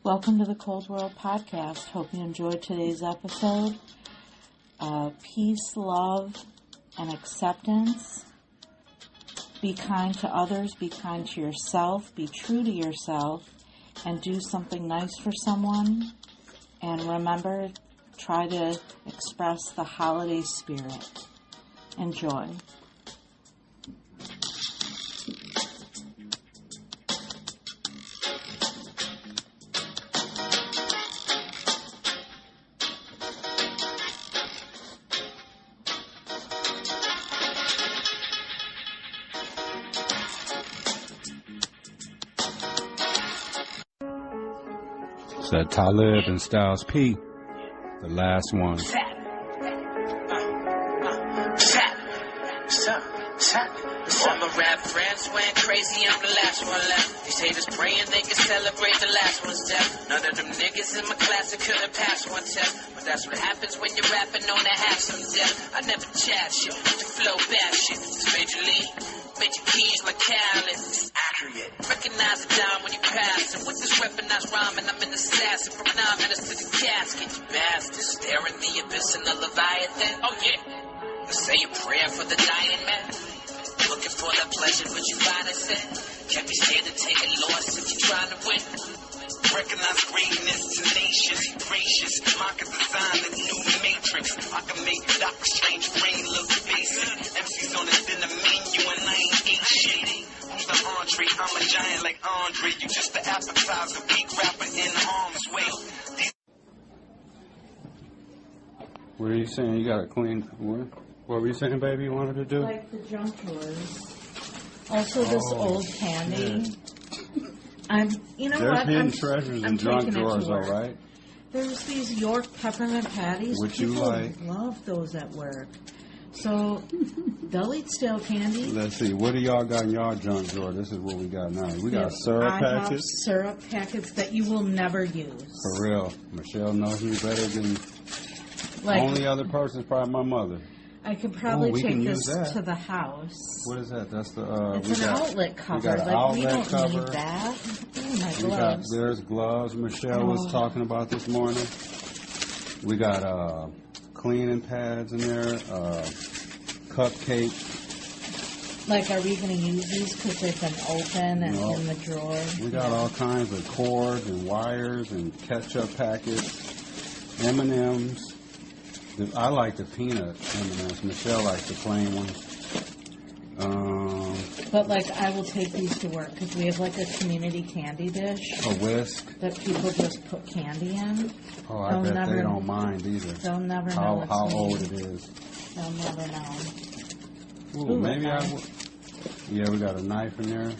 Welcome to the Cold World Podcast. Hope you enjoyed today's episode. Peace, love, and acceptance. Be kind to others. Be kind to yourself. Be true to yourself. And do something nice for someone. And remember, try to express the holiday spirit. Enjoy. Said Talib and Styles P, the last one. All my rap friends went crazy, I'm the last one left. These haters praying they can celebrate the last one's death. None of them niggas in my class that couldn't pass one test. But that's what happens when you're rapping on to have some depth. I never chat shit, the flow bad shit. It's Major League, Major Keys, my Khaled. Accurate. Recognize the dime when you pass. And with this weaponized rhyming, I'm in the assassin. From 9 minutes to the casket, you bastard. Staring the abyss in the Leviathan. Oh yeah. Say a prayer for the dying man. Looking for that pleasure, but you find it sin. Can't be scared to take a loss if you're trying to win. Recognize greatness, tenacious, gracious. I can design a new matrix. I can make Doctor Strange brain look basic. MC's on the dinner menu and I ain't ate shit. Who's the entree? I'm a giant like Andre. You just the appetizer, weak rapper in harm's way. What are you saying? You got to clean. What were you saying, baby, you wanted to do? Like the junk drawers. Also, this old candy. Yeah. There's hidden treasures in junk drawers, all right? There's these York peppermint patties. Which People you like. love those at work. So, they'll eat stale candy. Let's see. What do y'all got in y'all junk drawer? This is what we got now. We got syrup packets. I have syrup packets that you will never use. For real. Michelle knows me better than only other person is probably my mother. I could probably take this to the house. What is that? That's the it's an outlet cover. We got an outlet cover. Need that. Oh, my gloves. There's gloves Michelle was talking about this morning. We got cleaning pads in there, cupcakes. Like, are we going to use these because they've been open and in the drawer? We got all kinds of cords and wires and ketchup packets, M&Ms. I like the peanut M&Ms. Michelle likes the plain ones. But, I will take these to work because we have, a community candy dish. A whisk. That people just put candy in. Oh, I bet they don't mind either. They'll never know how old it is. They'll never know. Ooh, maybe I would. Yeah, we got a knife in there.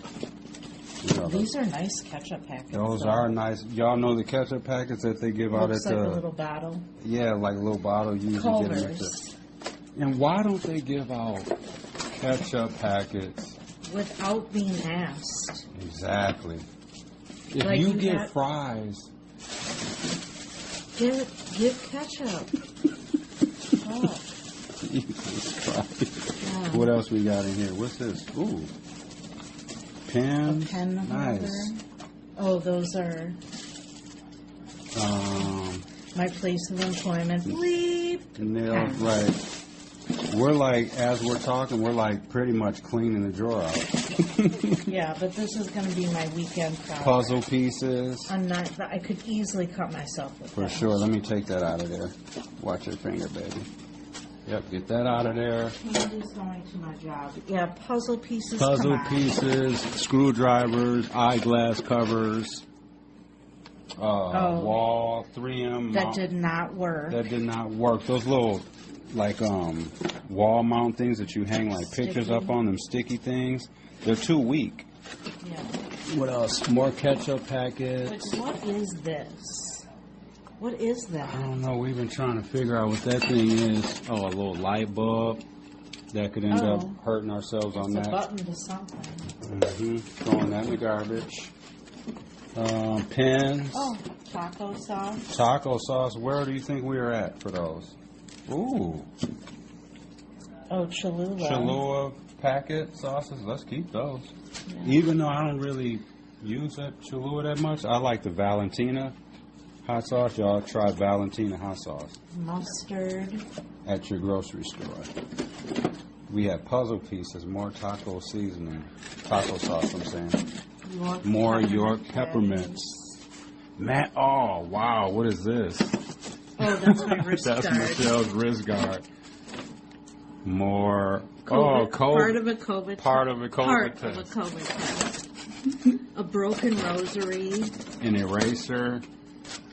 These are nice ketchup packets. Those are nice. Y'all know the ketchup packets that they give out at the... Looks like a little bottle. Yeah, like a little bottle. You usually get them at the... And why don't they give out ketchup packets? Without being asked. Exactly. If you get fries... Give ketchup. Oh. Jesus Christ. Yeah. What else we got in here? What's this? Ooh. Pens. A pen holder. Nice. Oh, those are my place of employment. Bleep. Nailed right. We're as we're talking, we're pretty much cleaning the drawer out. Yeah, but this is going to be my weekend project. Puzzle pieces. I could easily cut myself with For sure. Let me take that out of there. Watch your finger, baby. Yep, get that out of there. Candy's going to my job. Yeah, puzzle pieces. Puzzle pieces, screwdrivers, eyeglass covers, wall 3M. That did not work. That did not work. Those little, wall mount things that you hang pictures up on, them sticky things. They're too weak. Yeah. What else? More ketchup packets. But what is this? What is that? I don't know. We've been trying to figure out what that thing is. Oh, a little light bulb. That could end up hurting ourselves on that. It's a button to something. Mm-hmm. Throwing that in the garbage. Pens. Oh, taco sauce. Taco sauce. Where do you think we are at for those? Ooh. Oh, Cholula. Cholula packet sauces. Let's keep those. Yeah. Even though I don't really use that Cholula that much. I like the Valentina hot sauce. Y'all try Valentina hot sauce. Mustard. At your grocery store. We have puzzle pieces, more taco seasoning. Taco sauce, I'm saying. More York peppermints. Matt, oh, wow, what is this? Oh, that's my wrist That's guard. Michelle's wrist guard. More. COVID, COVID. part of a COVID Part of a COVID part test. of a COVID test. A broken rosary. An eraser.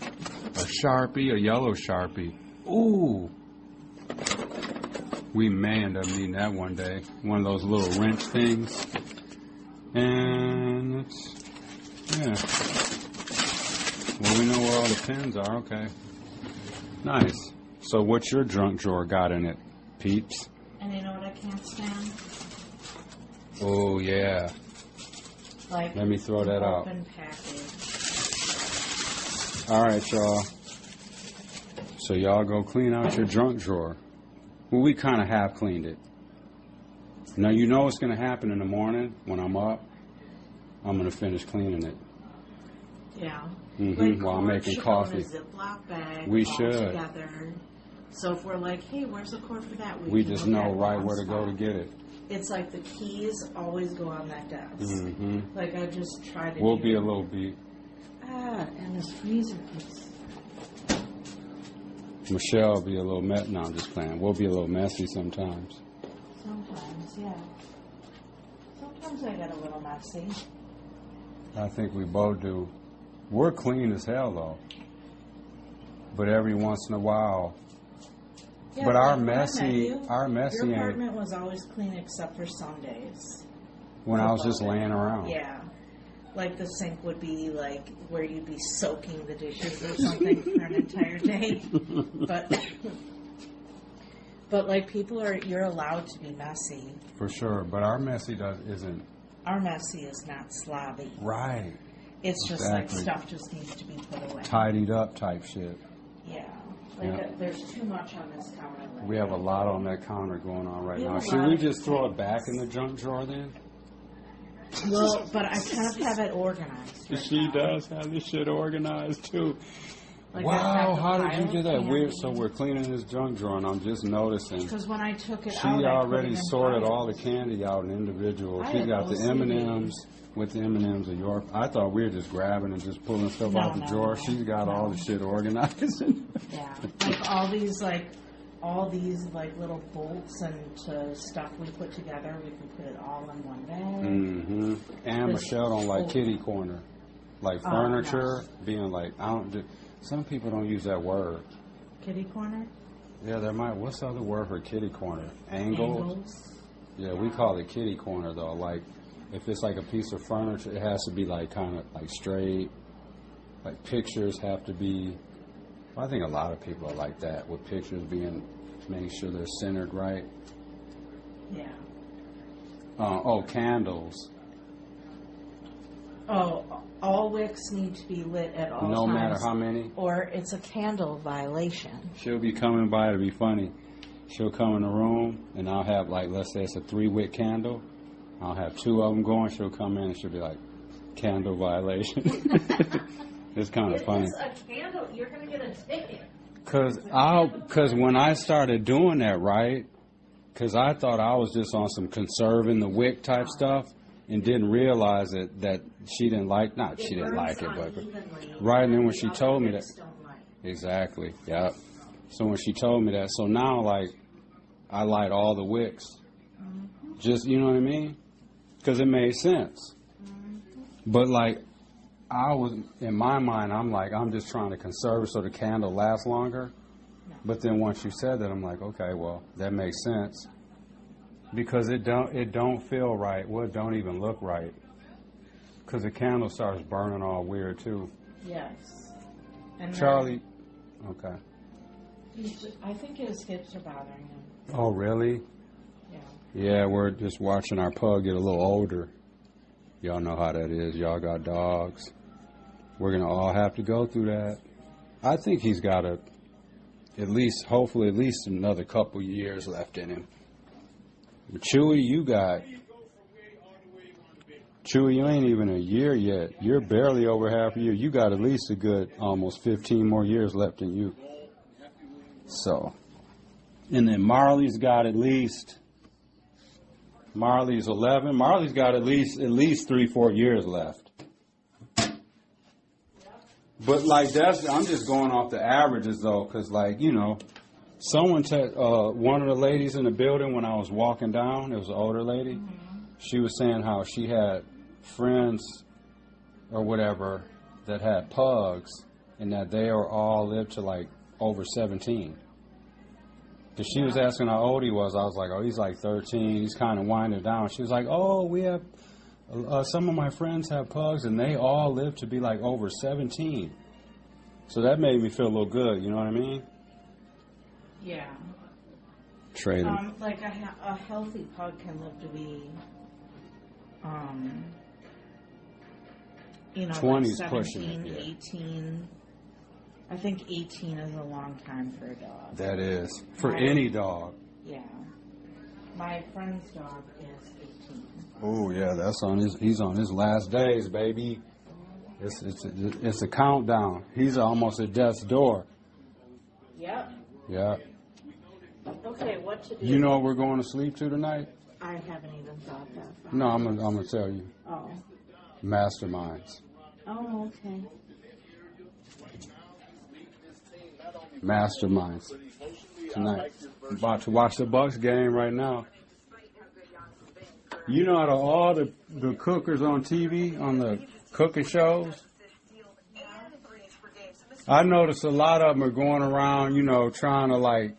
A Sharpie, a yellow Sharpie. Ooh. We may end up needing that one day. One of those little wrench things. And it's, yeah. Well, we know where all the pins are. Okay. Nice. So what's your junk drawer got in it, peeps? And you know what I can't stand? Oh, yeah. Like, let me throw that out. Open package. All right, y'all. So y'all go clean out your junk drawer. Well, we kind of have cleaned it. Now, you know what's going to happen in the morning when I'm up? I'm going to finish cleaning it. Yeah. Mm-hmm. While I'm making coffee. In a Ziploc bag. We all should. Together. So if we're like, hey, where's the cord for that? We just know right where to go to get it. It's like the keys always go on that desk. Mm-hmm. Like I just try to. We'll be a little beat. And this freezer is. Michelle will be a little messy. No, I'm just playing. We'll be a little messy sometimes. Sometimes, yeah. Sometimes I get a little messy. I think we both do. We're clean as hell, though. But every once in a while. Yeah, but like our messy your apartment was always clean except for Sundays. When I was just laying around. Yeah. Like the sink would be like where you'd be soaking the dishes or something for an entire day. But like you're allowed to be messy. For sure, but our messy isn't. Our messy is not slobby. Right. It's just like stuff just needs to be put away. Tidied up type shit. Yeah. Like there's too much on this counter right We have a lot on that counter going on right now. Should we just throw it back in the junk drawer then? Well, but I kind of have it organized. Right she now. does have this shit organized too. Like wow, how did you do that? So we're cleaning this junk drawer, and I'm just noticing. Because when I took it she out, already sorted all the candy out in individuals. She got the M&Ms with the M&Ms of York. I thought we were just grabbing and just pulling stuff out the drawer. She's got all the shit organized. Yeah, like all these little bolts and stuff we put together. We can put it all in one bag. Mm-hmm. And Michelle don't like kitty corner, like furniture being like Some people don't use that word. Kitty corner? Yeah, there might. What's the other word for kitty corner? Angles? Yeah, we call it kitty corner, though. Like, if it's like a piece of furniture, it has to be like kind of like straight. Like pictures have to be. I think a lot of people are like that, with pictures making sure they're centered right. Yeah. Candles. Oh, all wicks need to be lit at all times. No matter how many? Or it's a candle violation. She'll be coming by to be funny. She'll come in the room, and I'll have, let's say it's a 3-wick candle. I'll have 2 of them going. She'll come in, and she'll be like, candle violation. It's kind of funny. It's a candle. You're going to get a ticket. Because when I started doing that, right, because I thought I was just on some conserving the wick type stuff, and didn't realize that she didn't like, she didn't like it, but right, and then when she told me that, exactly, yeah. So when she told me that, so now I light all the wicks, just, you know what I mean? Because it made sense. But I was, in my mind, I'm just trying to conserve it so the candle lasts longer. But then once you said that, I'm like, okay, well, that makes sense. Because it don't feel right. Well, it don't even look right. Because the candle starts burning all weird too. Yes. And Charlie, okay. I think his hips are bothering him. Oh, really? Yeah. Yeah, we're just watching our pug get a little older. Y'all know how that is. Y'all got dogs. We're going to all have to go through that. I think he's got hopefully at least another couple years left in him. But Chewy, you got Chewy, you ain't even a year yet. You're barely over half a year. You got at least a good almost 15 more years left in you. So, and then Marley's got at least, Marley's 11. Marley's got at least 3-4 years left. But like I'm just going off the averages though, because like, you know, someone, one of the ladies in the building when I was walking down, it was an older lady. She was saying how she had friends or whatever that had pugs and that they are all lived to like over 17. Because she was asking how old he was. I was like, oh, he's like 13. He's kind of winding down. She was like, oh, we have, some of my friends have pugs and they all live to be like over 17. So that made me feel a little good, you know what I mean? Yeah. Trade them. Like a healthy pug can live to be, you know, 20's like 17, pushing it, yeah. 18. I think 18 is a long time for a dog. That is. For any dog. Yeah. My friend's dog is 18. Oh, yeah, he's on his last days, baby. It's a countdown. He's almost at death's door. Yep. Yeah. Okay, what to do? You know what we're going to sleep to tonight? I haven't even thought that far. No, I'm gonna tell you. Oh. Masterminds. Oh, okay. Masterminds. Tonight. I'm about to watch the Bucks game right now. You know, out of all the cookers on TV, on the cooking shows, I noticed a lot of them are going around, you know, trying to like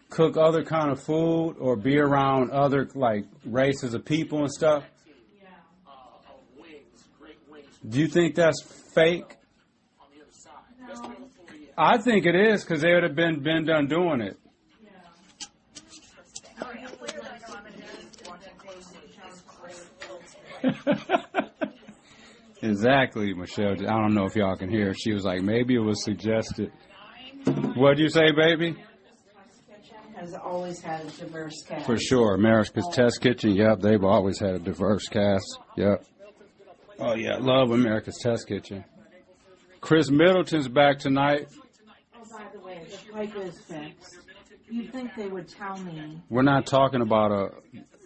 cook other kind of food or be around other like races of people and stuff. Do you think that's fake? I think it is because they would have been done doing it. Exactly, Michelle. I don't know if y'all can hear. She was like, maybe it was suggested. What'd you say, baby? Has always had a diverse cast. For sure. America's Test Kitchen, yep, they've always had a diverse cast. Yep. Oh, yeah, love America's Test Kitchen. Chris Middleton's back tonight. Oh, by the way, the pipe is fixed. You'd think they would tell me. We're not talking about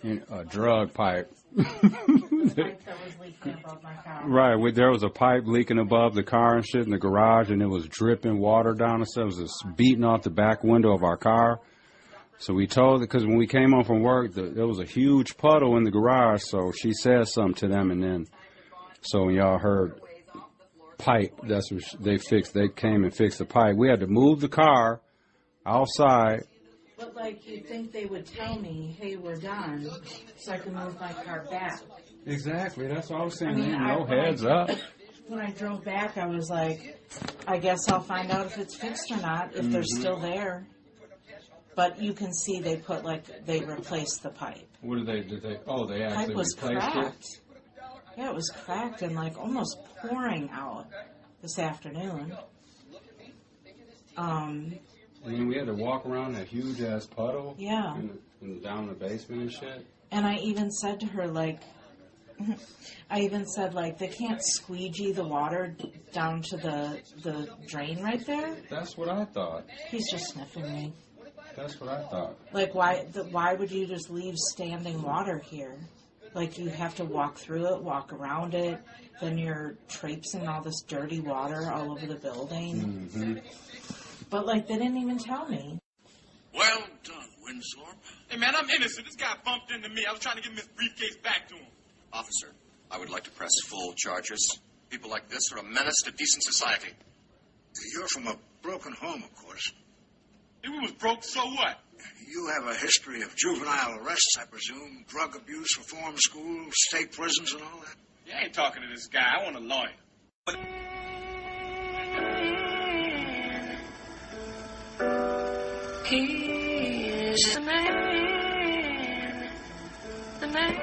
a drug pipe. The pipe that was leaking above my car. Right, there was a pipe leaking above the car and shit in the garage, and it was dripping water down and stuff. It was just beating off the back window of our car. So we told it, because when we came home from work, there was a huge puddle in the garage, so she said something to them, and then, so when y'all heard pipe, that's what they fixed. They came and fixed the pipe. We had to move the car outside. But, like, you'd think they would tell me, hey, we're done, so I can move my car back. Exactly, that's what I was saying. I mean, no heads up. When I drove back, I was like, I guess I'll find out if it's fixed or not, if they're still there. But you can see they put, like, they replaced the pipe. What did they actually pipe was replaced cracked. it? Yeah, it was cracked and, like, almost pouring out this afternoon. I mean, we had to walk around that huge-ass puddle. Yeah. And down in the basement and shit. And I even said to her, like, they can't squeegee the water down to the drain right there. That's what I thought. He's just sniffing me. That's what I thought. Like, why would you just leave standing water here? Like, you have to walk through it, walk around it, then you're traipsing all this dirty water all over the building. Mm-hmm. But, like, they didn't even tell me. Well done, Winthorpe. Hey, man, I'm innocent. This guy bumped into me. I was trying to give him his briefcase back to him. Officer, I would like to press full charges. People like this are a menace to decent society. You're from a broken home, of course. If we was broke, so what? You have a history of juvenile arrests, I presume, drug abuse, reform school, state prisons, and all that? You ain't talking to this guy. I want a lawyer. He's the man. The man.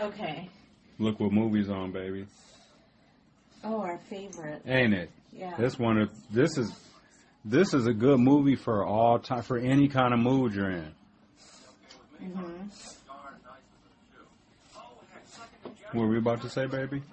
Okay. Look what movie's on, baby. Oh, our favorite. Ain't it? Yeah. This is a good movie for all time, for any kind of mood you're in. Mm-hmm. What were we about to say, baby?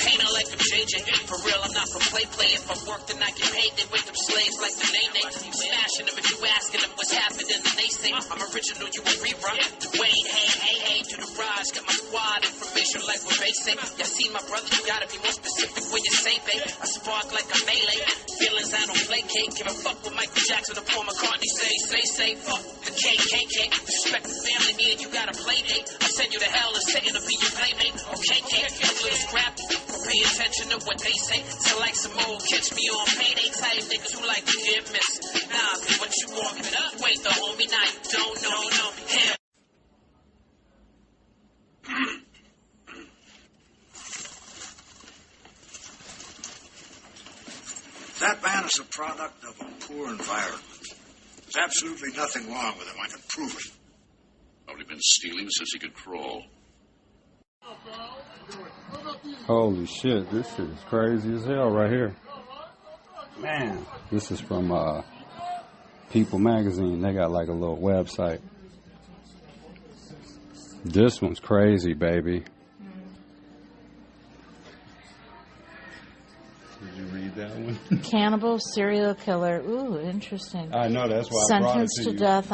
Paint I like them JJ. For real, I'm not from play. If I work, then I get paid. They wake up slaves like the Nene. You smashing them if you asking them what's happening. Then they say I'm original, you a rerun. Dwayne, hey, to the rise. Got my squad information like what they say. Y'all see my brother, you gotta be more specific when you say, babe. I spark like a melee. Feelings I don't placate. Give a fuck with Michael Jackson or Paul McCartney. Say, fuck the KKK. Disrespect the family, me and you got a play date. I send you to hell and Satan to be your playmate. Okay, a little scrappy. Pay attention to what they say. So like some old catch me on payday type niggas who like to get missed. Nah, cause what you walking up? Wait, the homie, now you don't know him. That man is a product of a poor environment. There's absolutely nothing wrong with him. I can prove it. Probably been stealing since he could crawl. Holy shit, this shit is crazy as hell right here. Man, this is from People Magazine. They got like a little website. This one's crazy, baby. Did you read that one? Cannibal serial killer. Ooh, interesting. I know, that's why I brought it Sentenced to to you. death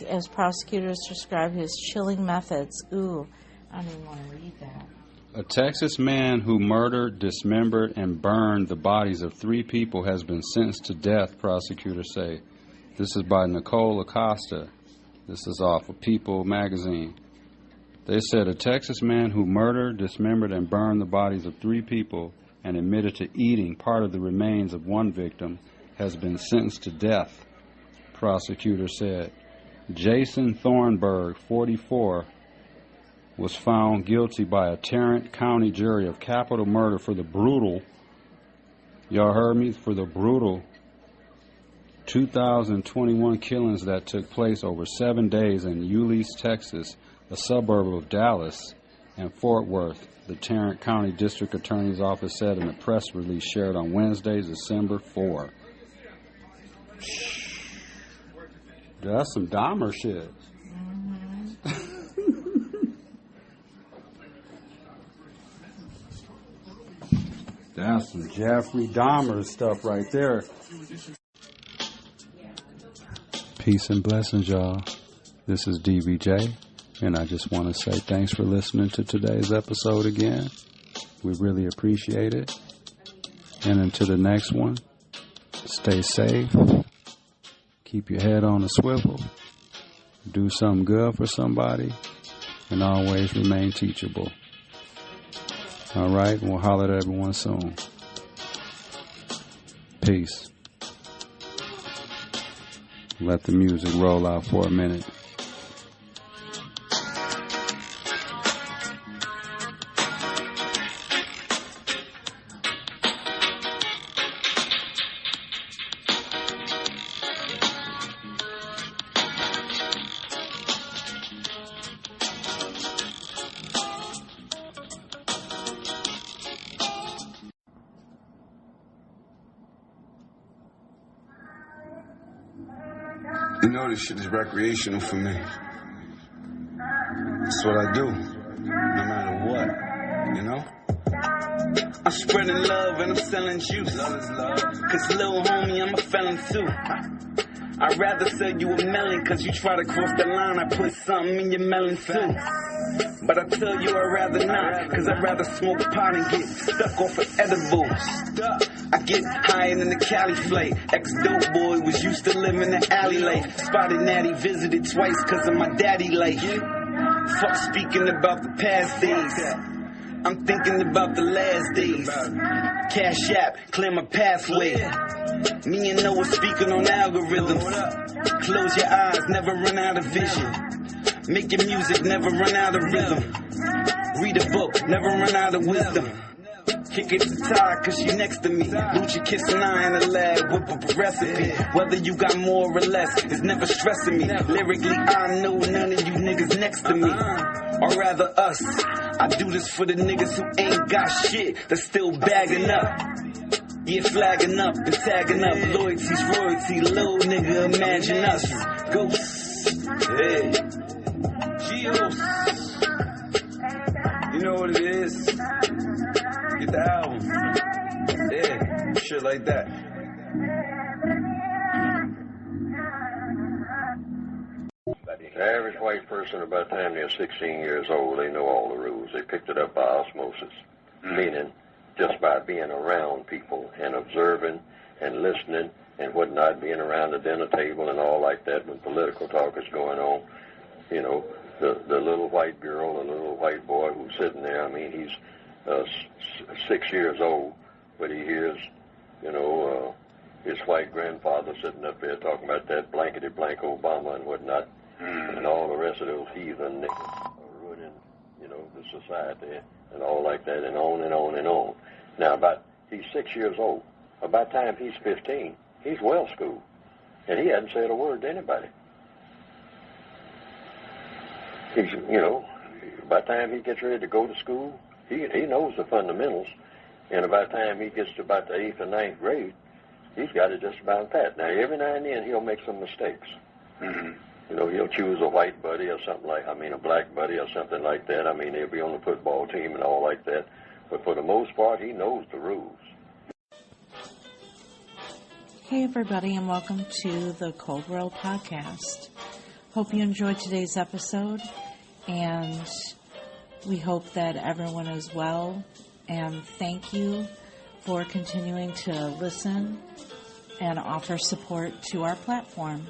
as prosecutors describe his chilling methods. Ooh, I don't even want to read that. A Texas man who murdered, dismembered, and burned the bodies of 3 people has been sentenced to death, prosecutors say. This is by Nicole Acosta. This is off of People Magazine. They said a Texas man who murdered, dismembered, and burned the bodies of 3 people and admitted to eating part of the remains of one victim has been sentenced to death, prosecutors said. Jason Thornburg, 44, was found guilty by a Tarrant County jury of capital murder for the brutal, y'all heard me, for the brutal 2021 killings that took place over 7 days in Euless, Texas, a suburb of Dallas, and Fort Worth, the Tarrant County District Attorney's Office said in a press release shared on Wednesday, December 4. That's some Dahmer shit. That's some Jeffrey Dahmer stuff right there. Peace and blessings, y'all. This is DVJ, and I just want to say thanks for listening to today's episode again. We really appreciate it. And until the next one, stay safe. Keep your head on a swivel. Do something good for somebody. And always remain teachable. All right, we'll holler at everyone soon. Peace. Let the music roll out for a minute. You know this shit is recreational for me. That's what I do, no matter what, you know? I'm spreading love and I'm selling juice. Love is love. Cause little homie, I'm a felon too. I'd rather sell you a melon, cause you try to cross the line, I put something in your melon too. But I tell you I'd rather not, cause I'd rather smoke pot and get stuck off of edibles. I get higher than the Cali flake. Ex-dope boy was used to live in the alley life. Spotted Natty, visited twice cause of my daddy life. Fuck speaking about the past days. I'm thinking about the last days. Cash app, clear my pathway. Me and Noah speaking on algorithms. Close your eyes, never run out of vision. Make your music, never run out of rhythm. Read a book, never run out of wisdom. Kick it to Ty, cause she next to me. Lucha kissing, I in the lab, whip up a recipe. Whether you got more or less, it's never stressing me. Lyrically, I know none of you niggas next to me. Or rather us. I do this for the niggas who ain't got shit, that's still bagging up. Yeah, flagging up and tagging up. Loyalty's royalty, little nigga, imagine us. Ghosts, hey, Geos. You know what it is? Get the album. Yeah, shit like that. The average white person, about the time they're 16 years old, they know all the rules. They picked it up by osmosis, meaning just by being around people and observing and listening and whatnot, being around the dinner table and all like that when political talk is going on. You know, the little white girl and the little white boy who's sitting there, I mean, he's 6 years old, but he hears, you know, his white grandfather sitting up there talking about that blankety-blank Obama and whatnot, and all the rest of those heathen niggas are ruining, you know, the society and all like that, and on and on and on. Now, he's 6 years old. About the time he's 15, he's well schooled, and he hadn't said a word to anybody. He's, you know, by the time he gets ready to go to school, he knows the fundamentals, and by the time he gets to about the 8th or 9th grade, he's got it just about that. Now, every now and then he'll make some mistakes. You know, he'll choose a white buddy or something a black buddy or something like that. I mean, he'll be on the football team and all like that. But for the most part, he knows the rules. Hey, everybody, and welcome to the Cold World Podcast. Hope you enjoyed today's episode, and we hope that everyone is well. And thank you for continuing to listen and offer support to our platform.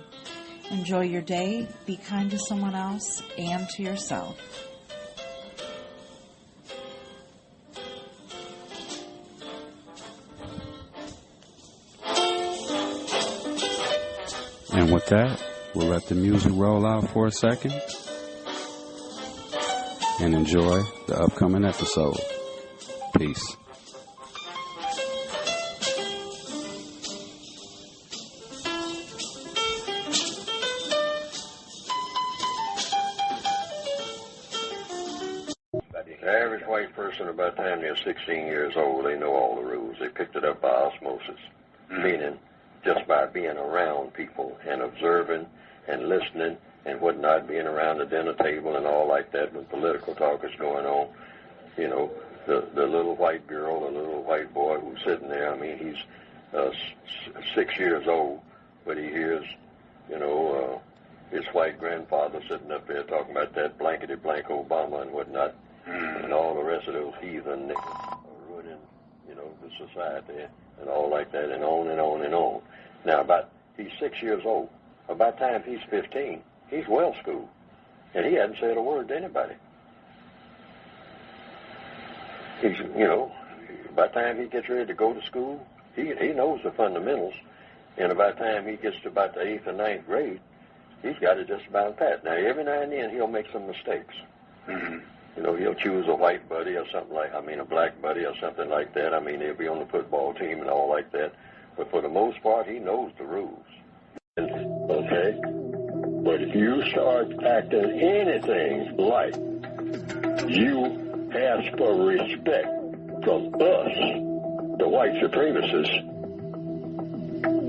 Enjoy your day, be kind to someone else and to yourself. And with that, we'll let the music roll out for a second and enjoy the upcoming episode. Peace. The average white person, about the time they're 16 years old, they know all the rules. They picked it up by osmosis, meaning just by being around people and observing and listening and whatnot, being around the dinner table and all like that when political talk is going on. You know, the little white girl and the little white boy who's sitting there, I mean, he's 6 years old, but he hears, you know, his white grandfather sitting up there talking about that blankety-blank Obama and whatnot, and all the rest of those heathen niggas are ruining, you know, the society and all like that, and on and on and on. Now, he's 6 years old. About the time he's 15, he's well schooled, and he hadn't said a word to anybody. He's, you know, by the time he gets ready to go to school, he knows the fundamentals, and about the time he gets to about the 8th or 9th grade, he's got it just about that. Now, every now and then he'll make some mistakes. You know, he'll choose a white buddy or something a black buddy or something like that. I mean, he'll be on the football team and all like that. But for the most part, he knows the rules. Okay? But if you start acting anything like you ask for respect from us, the white supremacists,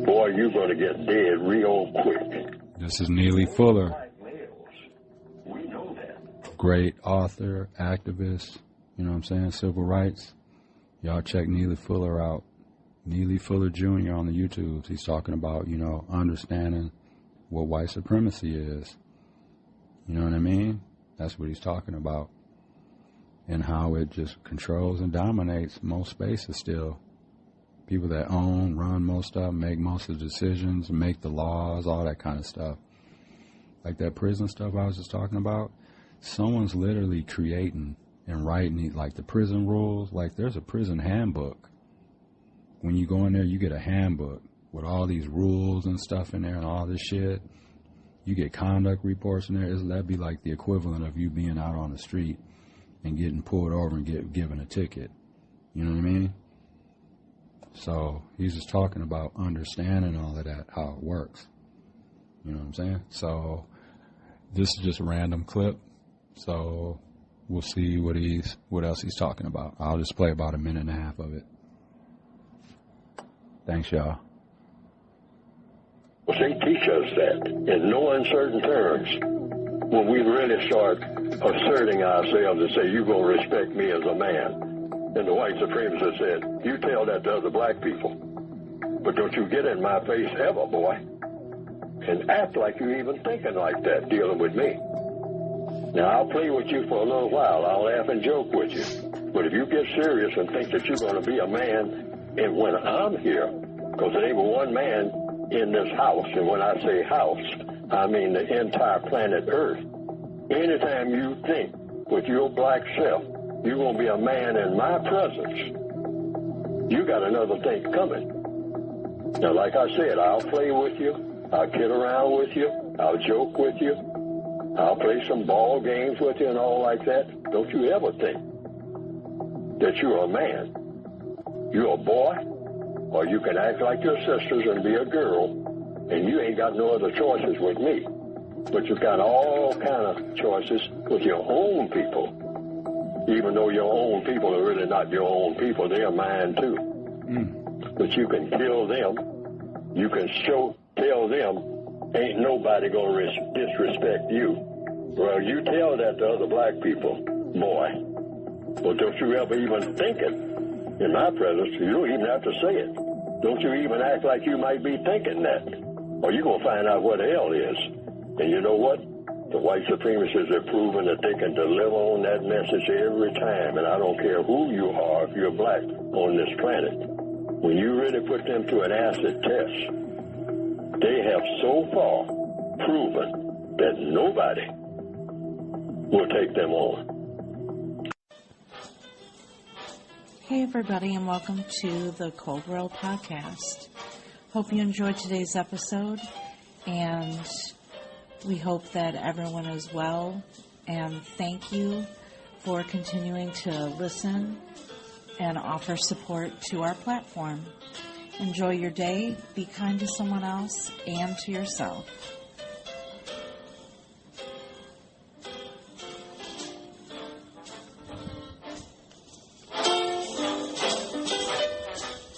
boy, you're going to get dead real quick. This is Neely Fuller. We know that. Great author, activist, you know what I'm saying, civil rights. Y'all check Neely Fuller out. Neely Fuller Jr. on the YouTubes. He's talking about, you know, understanding what white supremacy is. You know what I mean? That's what he's talking about. And how it just controls and dominates most spaces still. People that own, run most stuff, make most of the decisions, make the laws, all that kind of stuff. Like that prison stuff I was just talking about. Someone's literally creating and writing like the prison rules. Like there's a prison handbook. When you go in there, you get a handbook with all these rules and stuff in there and all this shit. You get conduct reports in there. That'd be like the equivalent of you being out on the street and getting pulled over and given a ticket. You know what I mean? So he's just talking about understanding all of that, how it works. You know what I'm saying? So this is just a random clip. So we'll see what else he's talking about. I'll just play about a minute and a half of it. Thanks, y'all. Well, they teach us that in no uncertain terms. When we really start asserting ourselves and say, you're going to respect me as a man. And the white supremacists said, you tell that to other black people. But don't you get in my face ever, boy, and act like you're even thinking like that, dealing with me. Now, I'll play with you for a little while. I'll laugh and joke with you. But if you get serious and think that you're going to be a man, and when I'm here, because there ain't but one man in this house, and when I say house, I mean the entire planet Earth. Anytime you think with your black self, you're going to be a man in my presence, you got another thing coming. Now, like I said, I'll play with you. I'll kid around with you. I'll joke with you. I'll play some ball games with you and all like that. Don't you ever think that you're a man. You're a boy, or you can act like your sisters and be a girl, and you ain't got no other choices with me. But you've got all kind of choices with your own people. Even though your own people are really not your own people, they're mine too. But you can kill them. You can tell them, ain't nobody gonna disrespect you. Well, you tell that to other black people, boy. Well, don't you ever even think it in my presence. You don't even have to say it. Don't you even act like you might be thinking that, or you're gonna find out what the hell is. And you know what? The white supremacists have proven that they can deliver on that message every time, and I don't care who you are, if you're black on this planet. When you really put them to an acid test, they have so far proven that nobody will take them on. Hey everybody, and welcome to the Cold World Podcast. Hope you enjoyed today's episode, and we hope that everyone is well, and thank you for continuing to listen and offer support to our platform. Enjoy your day, be kind to someone else and to yourself.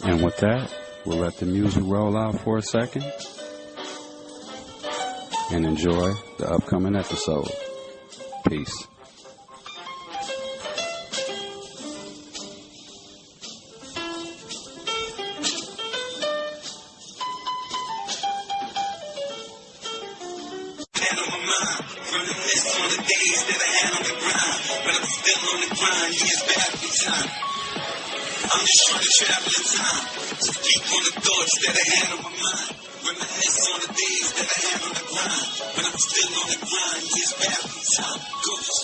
And with that, we'll let the music roll out for a second and enjoy the upcoming episode. Peace. I'm just trying to travel in time, so keep on the thoughts that I had on my mind. Reminisce on the days that I had on the grind. When I'm still on the grind, years back in time. Ghost.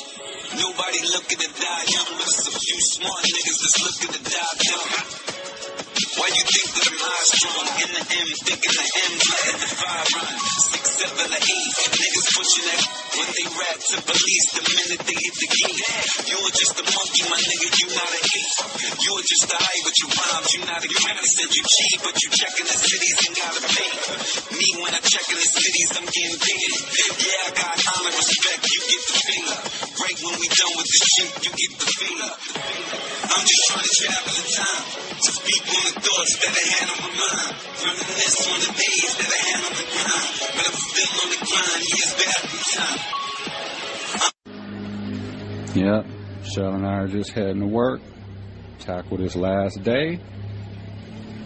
Nobody looking to die young, but it's a few smart niggas that's looking to die dumb. Why you think that I'm high strong? In the M, thinking the M's letting the 5 run. 6, 7, or 8. Niggas pushing that when they rap to police the minute they hit the gate. You are just a monkey, my nigga, you not an ape. You are just a high with your rhymes, you not a king. They said you cheat, but you checking the cities and gotta pay. Me, when I checking the cities, I'm getting paid. Yeah, I got honor, respect, you get the feel. Right when we done with the shit, you get the feel. I'm just trying to travel in time, to speak on the thoughts that I had on my mind. Reminisce on the days that I had on the grind. But I'm still on the grind, years back in time. Yep, Shell and I are just heading to work. Tackle this last day.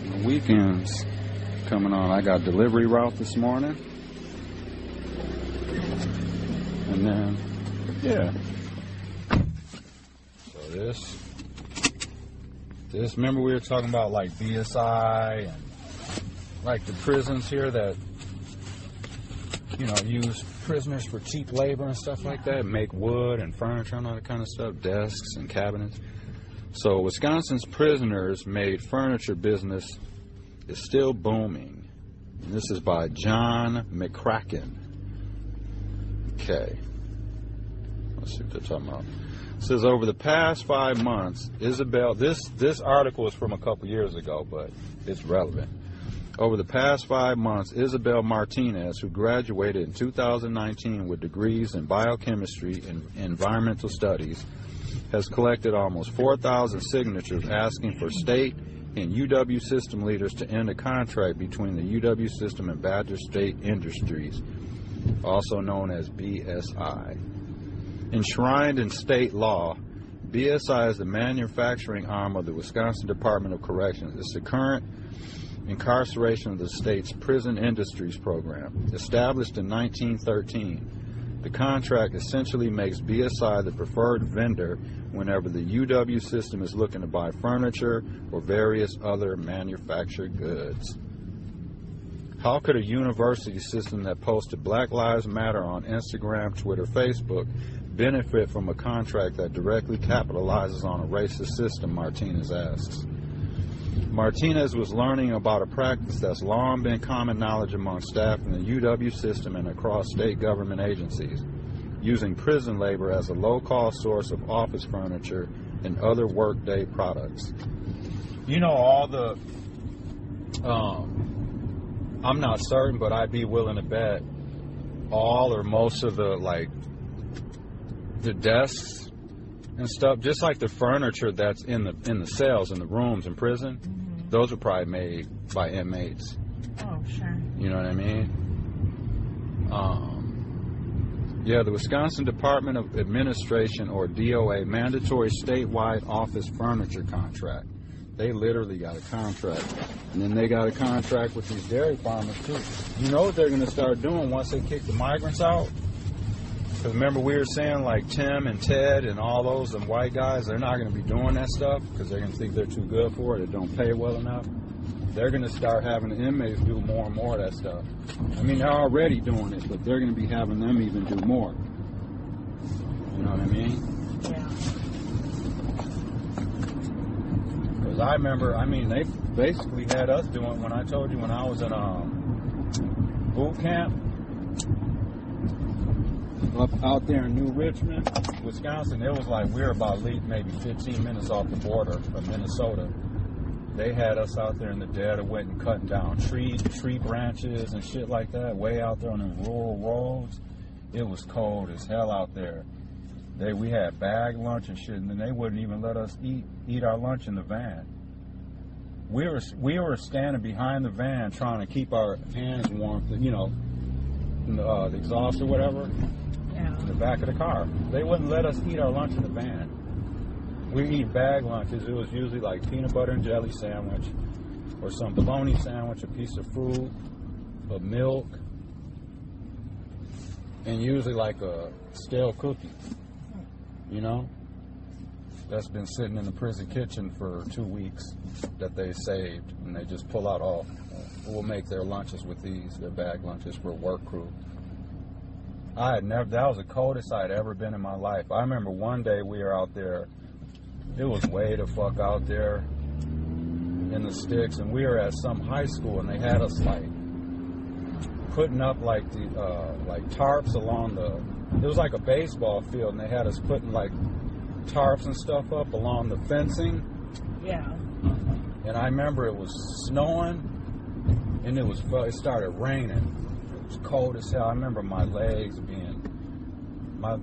The weekend's coming on. I got delivery route this morning. And then, yeah. So this, remember we were talking about like BSI and like the prisons here that, you know, use prisoners for cheap labor and stuff like that, make wood and furniture and all that kind of stuff, desks and cabinets. So Wisconsin's prisoners made furniture business is still booming. And this is by John McCracken. Okay. Let's see what they're talking about. It says, over the past 5 months, Isabel, this article is from a couple years ago, but it's relevant. Over the past 5 months, Isabel Martinez, who graduated in 2019 with degrees in biochemistry and environmental studies, has collected almost 4,000 signatures asking for state and UW system leaders to end a contract between the UW system and Badger State Industries, also known as BSI. Enshrined in state law, BSI is the manufacturing arm of the Wisconsin Department of Corrections. It's the current incarceration of the state's prison industries program. Established in 1913, the contract essentially makes BSI the preferred vendor whenever the UW system is looking to buy furniture or various other manufactured goods. How could a university system that posted Black Lives Matter on Instagram, Twitter, Facebook benefit from a contract that directly capitalizes on a racist system, Martinez asks. Martinez was learning about a practice that's long been common knowledge among staff in the UW system and across state government agencies, using prison labor as a low-cost source of office furniture and other workday products. You know, all the, I'm not certain, but I'd be willing to bet all or most of the, like, the desks and stuff, just like the furniture that's in the cells, in the rooms in prison, those are probably made by inmates. Oh, sure. You know what I mean? Yeah, the Wisconsin Department of Administration, or DOA, mandatory statewide office furniture contract. They literally got a contract. And then they got a contract with these dairy farmers, too. You know what they're going to start doing once they kick the migrants out? Because remember we were saying, like, Tim and Ted and all those and white guys, they're not going to be doing that stuff because they're going to think they're too good for it. It don't pay well enough. They're going to start having the inmates do more and more of that stuff. I mean, they're already doing it, but they're going to be having them even do more. You know what I mean? Yeah. Because I remember, I mean, they basically had us doing, when I told you when I was in boot camp, up out there in New Richmond, Wisconsin, it was like we were about maybe 15 minutes off the border of Minnesota. They had us out there in the dead of winter cutting down tree branches and shit like that, way out there on the rural roads. It was cold as hell out there. We had bag lunch and shit, and then they wouldn't even let us eat our lunch in the van. We were standing behind the van trying to keep our hands warm, you know, the exhaust or whatever. Yeah. In the back of the car. They wouldn't let us eat our lunch in the van. We eat bag lunches. It was usually like peanut butter and jelly sandwich or some bologna sandwich, a piece of fruit, a milk, and usually like a stale cookie, you know, that's been sitting in the prison kitchen for 2 weeks that they saved, and they just pull out all. We'll make their lunches with these, their bag lunches for work crew. That was the coldest I'd ever been in my life. I remember one day we were out there, it was way the fuck out there in the sticks, and we were at some high school, and they had us like putting up like the like tarps along it was like a baseball field, and they had us putting like tarps and stuff up along the fencing. Yeah. And I remember it was snowing, and it started raining. It was cold as hell. I remember my legs being, I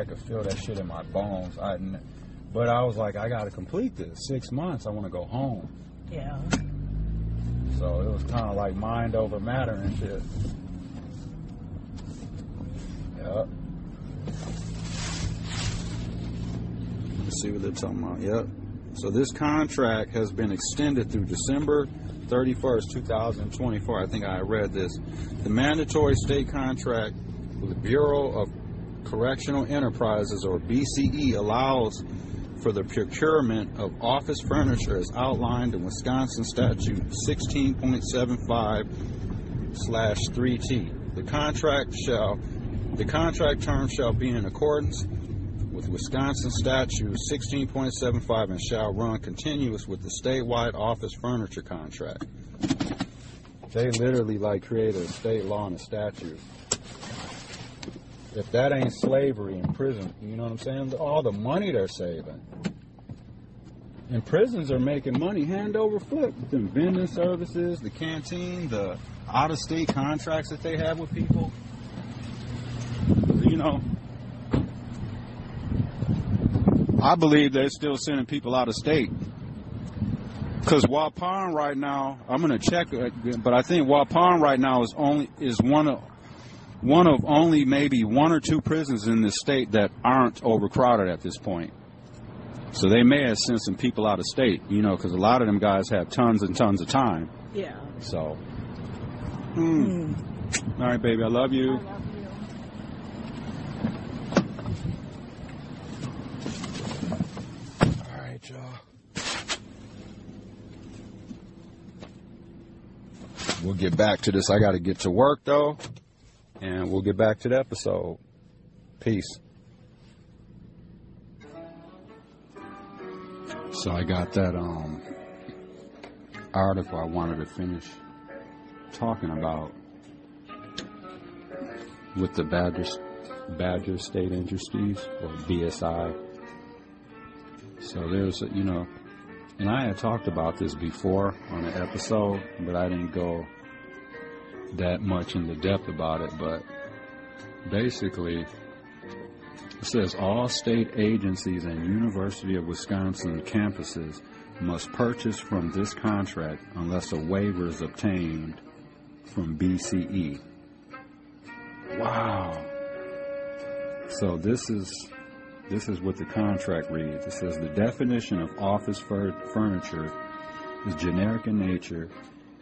could feel that shit in my bones. But I was like, I got to complete this. 6 months, I want to go home. Yeah. So it was kind of like mind over matter and shit. Yep. Let's see what they're talking about. Yep. So this contract has been extended through December 31st, 2024. I think I read this. The mandatory state contract with the Bureau of Correctional Enterprises, or BCE, allows for the procurement of office furniture as outlined in Wisconsin Statute 16.75/3T. The contract term shall be in accordance with Wisconsin Statute 16.75 and shall run continuous with the statewide office furniture contract. They literally like created a state law and a statute. if that ain't slavery in prison, you know what I'm saying? All the money they're saving. And prisons are making money hand over foot with them vending services, the canteen, the out-of-state contracts that they have with people. You know, I believe they're still sending people out of state. Because Waupun right now, I'm going to check, but I think Waupun right now is one of only maybe one or two prisons in this state that aren't overcrowded at this point. So they may have sent some people out of state, you know, because a lot of them guys have tons and tons of time. Yeah. So, all right, baby, I love you. I love you. All right, y'all. We'll get back to this. I got to get to work, though, and we'll get back to the episode. Peace. So I got that article I wanted to finish talking about with the Badger State Industries, or BSI. So there's, you know, and I had talked about this before on an episode, but I didn't go that much into depth about it. But basically, it says all state agencies and University of Wisconsin campuses must purchase from this contract unless a waiver is obtained from BCE. Wow. So this is what the contract reads. It says the definition of office furniture is generic in nature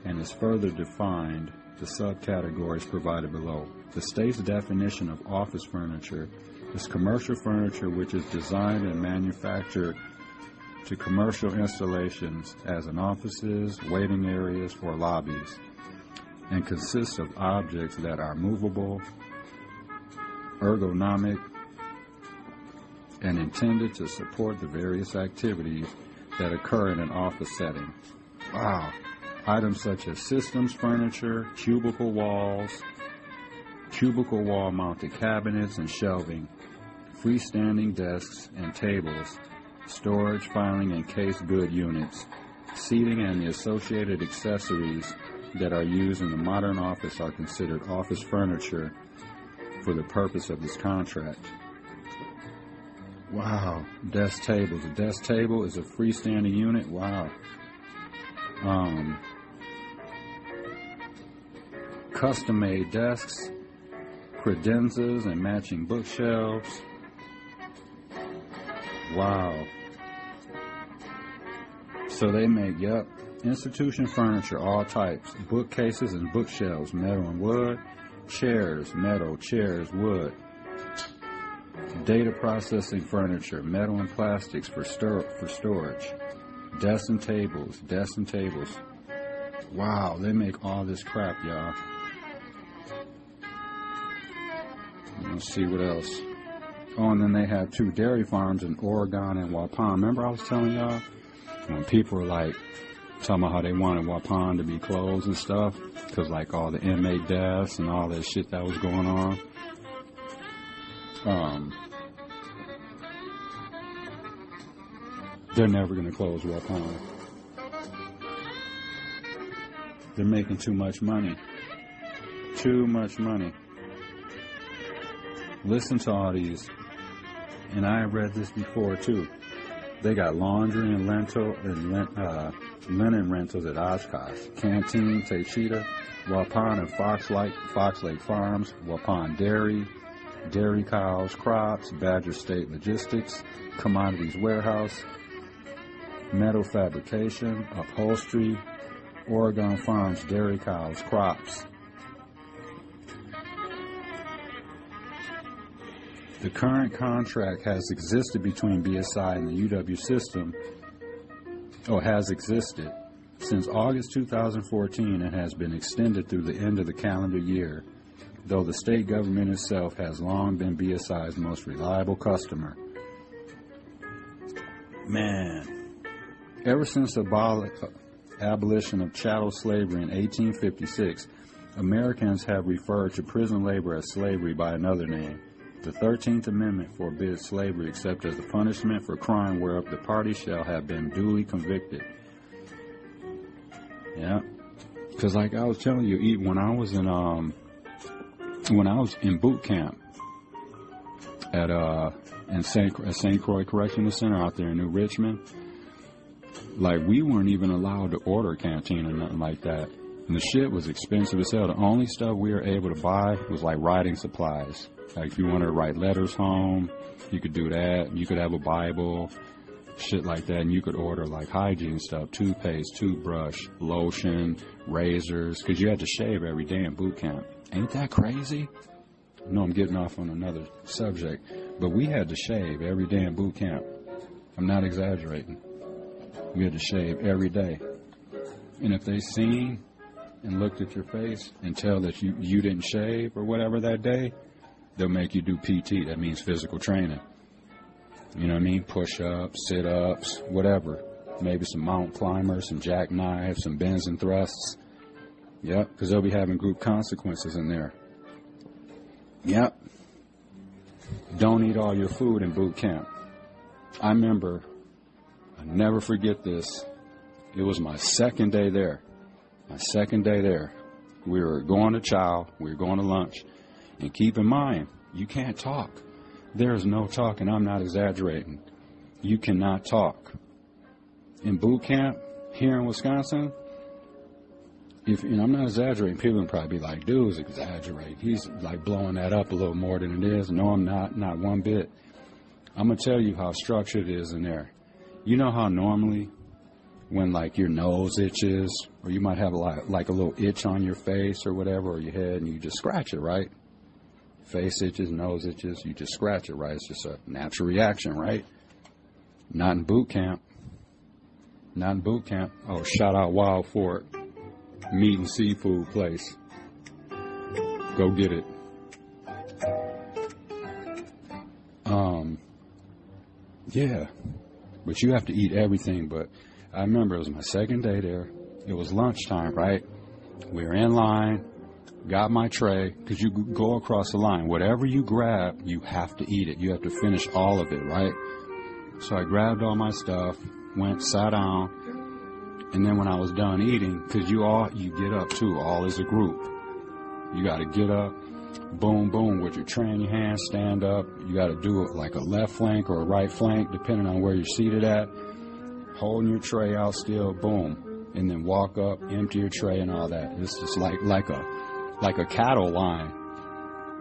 and is further defined the subcategories provided below. The state's definition of office furniture is commercial furniture which is designed and manufactured to commercial installations as in offices, waiting areas, or lobbies, and consists of objects that are movable, ergonomic, and intended to support the various activities that occur in an office setting. Wow. Items such as systems furniture, cubicle walls, cubicle wall-mounted cabinets and shelving, freestanding desks and tables, storage, filing, and case good units, seating, and the associated accessories that are used in the modern office are considered office furniture for the purpose of this contract. Wow. Desk tables. A desk table is a freestanding unit. Wow. Custom-made desks, credenzas, and matching bookshelves. Wow. So they make, institution furniture, all types, bookcases and bookshelves, metal and wood, chairs, metal, chairs, wood, data processing furniture, metal and plastics for storage, desks and tables. Wow, they make all this crap, y'all. Let's see what else. Oh, and then they have 2 dairy farms in Oregon and Waupun. Remember I was telling y'all when people were like talking about how they wanted Waupun to be closed and stuff because like all the inmate deaths and all that shit that was going on. They're never going to close Waupun. They're making too much money. Too much money. Listen to all these. And I read this before too. They got laundry and linen rentals at Oshkosh, Canteen, Taycheedah, Waupun and Fox Lake Farms, Waupun Dairy Cows, Crops, Badger State Logistics, Commodities Warehouse, Metal Fabrication, Upholstery, Oregon Farms, Dairy Cows, Crops. The current contract has existed between BSI and the UW system, has existed since August 2014 and has been extended through the end of the calendar year, though the state government itself has long been BSI's most reliable customer. Man, ever since the abolition of chattel slavery in 1856, Americans have referred to prison labor as slavery by another name, The 13th Amendment forbids slavery except as a punishment for crime whereof the party shall have been duly convicted. Yeah. Because like I was telling you, when I was in boot camp at St. Croix Correctional Center out there in New Richmond, like we weren't even allowed to order a canteen or nothing like that. And the shit was expensive as hell. The only stuff we were able to buy was like writing supplies. Like if you wanted to write letters home, you could do that. You could have a Bible, shit like that. And you could order like hygiene stuff, toothpaste, toothbrush, lotion, razors, because you had to shave every day in boot camp. Ain't that crazy? I know I'm getting off on another subject, but we had to shave every day in boot camp. I'm not exaggerating. We had to shave every day. And if they seen and looked at your face and tell that you didn't shave or whatever that day, they'll make you do PT. That means physical training. You know what I mean? Push-ups, sit-ups, whatever. Maybe some mountain climbers, some jackknives, some bends and thrusts. Yep, because they'll be having group consequences in there. Yep. Don't eat all your food in boot camp. I remember, I'll never forget this. It was my second day there. We were going to chow. We were going to lunch. And keep in mind, you can't talk. There's no talking. I'm not exaggerating. You cannot talk. In boot camp here in Wisconsin, and I'm not exaggerating, people would probably be like, dude's exaggerating. He's like blowing that up a little more than it is. No, I'm not one bit. I'm going to tell you how structured it is in there. You know how normally when like your nose itches, or you might have like a little itch on your face or whatever, or your head, and you just scratch it, right? Face itches, nose itches, you just scratch it, right? It's just a natural reaction, right? Not in boot camp. Oh, shout out Wild Fork, meat and seafood place. Go get it. Yeah, but you have to eat everything. But I remember it was my second day there. It was lunchtime, right? We were in line, got my tray, because you go across the line. Whatever you grab, you have to eat it. You have to finish all of it, right? So I grabbed all my stuff, went, sat down, and then when I was done eating, because you get up too, all as a group. You got to get up, boom, boom, with your tray in your hand, stand up. You got to do it like a left flank or a right flank, depending on where you're seated at. Holding your tray out still, boom, and then walk up, empty your tray and all that. It's just like a cattle line.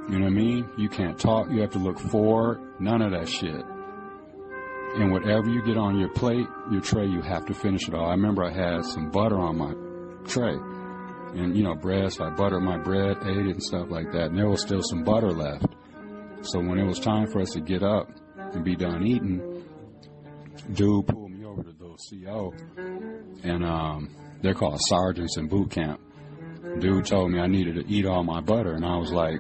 You know what I mean? You can't talk. You have to look forward. None of that shit. And whatever you get on your plate, your tray, you have to finish it all. I remember I had some butter on my tray. And, bread, so I buttered my bread, ate it and stuff like that. And there was still some butter left. So when it was time for us to get up and be done eating, dude pulled me over to the CO. And they're called sergeants in boot camp. Dude told me I needed to eat all my butter. And I was like,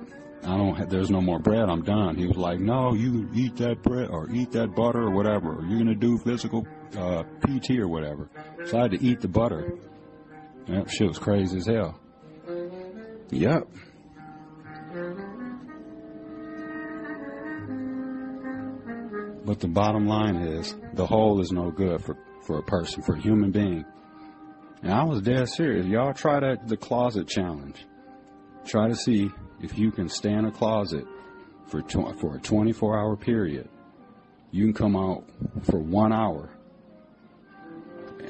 there's no more bread. I'm done. He was like, no, you eat that bread or eat that butter or whatever. Or you're going to do physical PT or whatever. So I had to eat the butter. That shit was crazy as hell. Yep. But the bottom line is, the whole is no good for a person, for a human being. And I was dead serious. Y'all try the closet challenge. Try to see if you can stay in a closet for a 24-hour period. You can come out for 1 hour.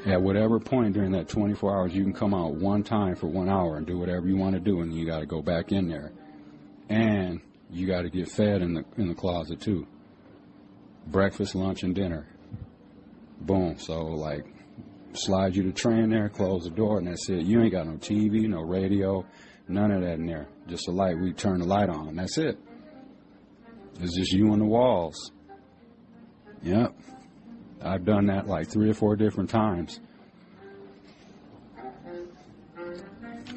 At whatever point during that 24 hours, you can come out one time for 1 hour and do whatever you want to do, and you got to go back in there. And you got to get fed in the closet too. Breakfast, lunch, and dinner. Boom. So like, slide you the tray in there, close the door, and that's it. You ain't got no TV, no radio, none of that in there. Just a light. We turn the light on. That's it. It's just you and the walls. Yep. I've done that like 3 or 4 different times.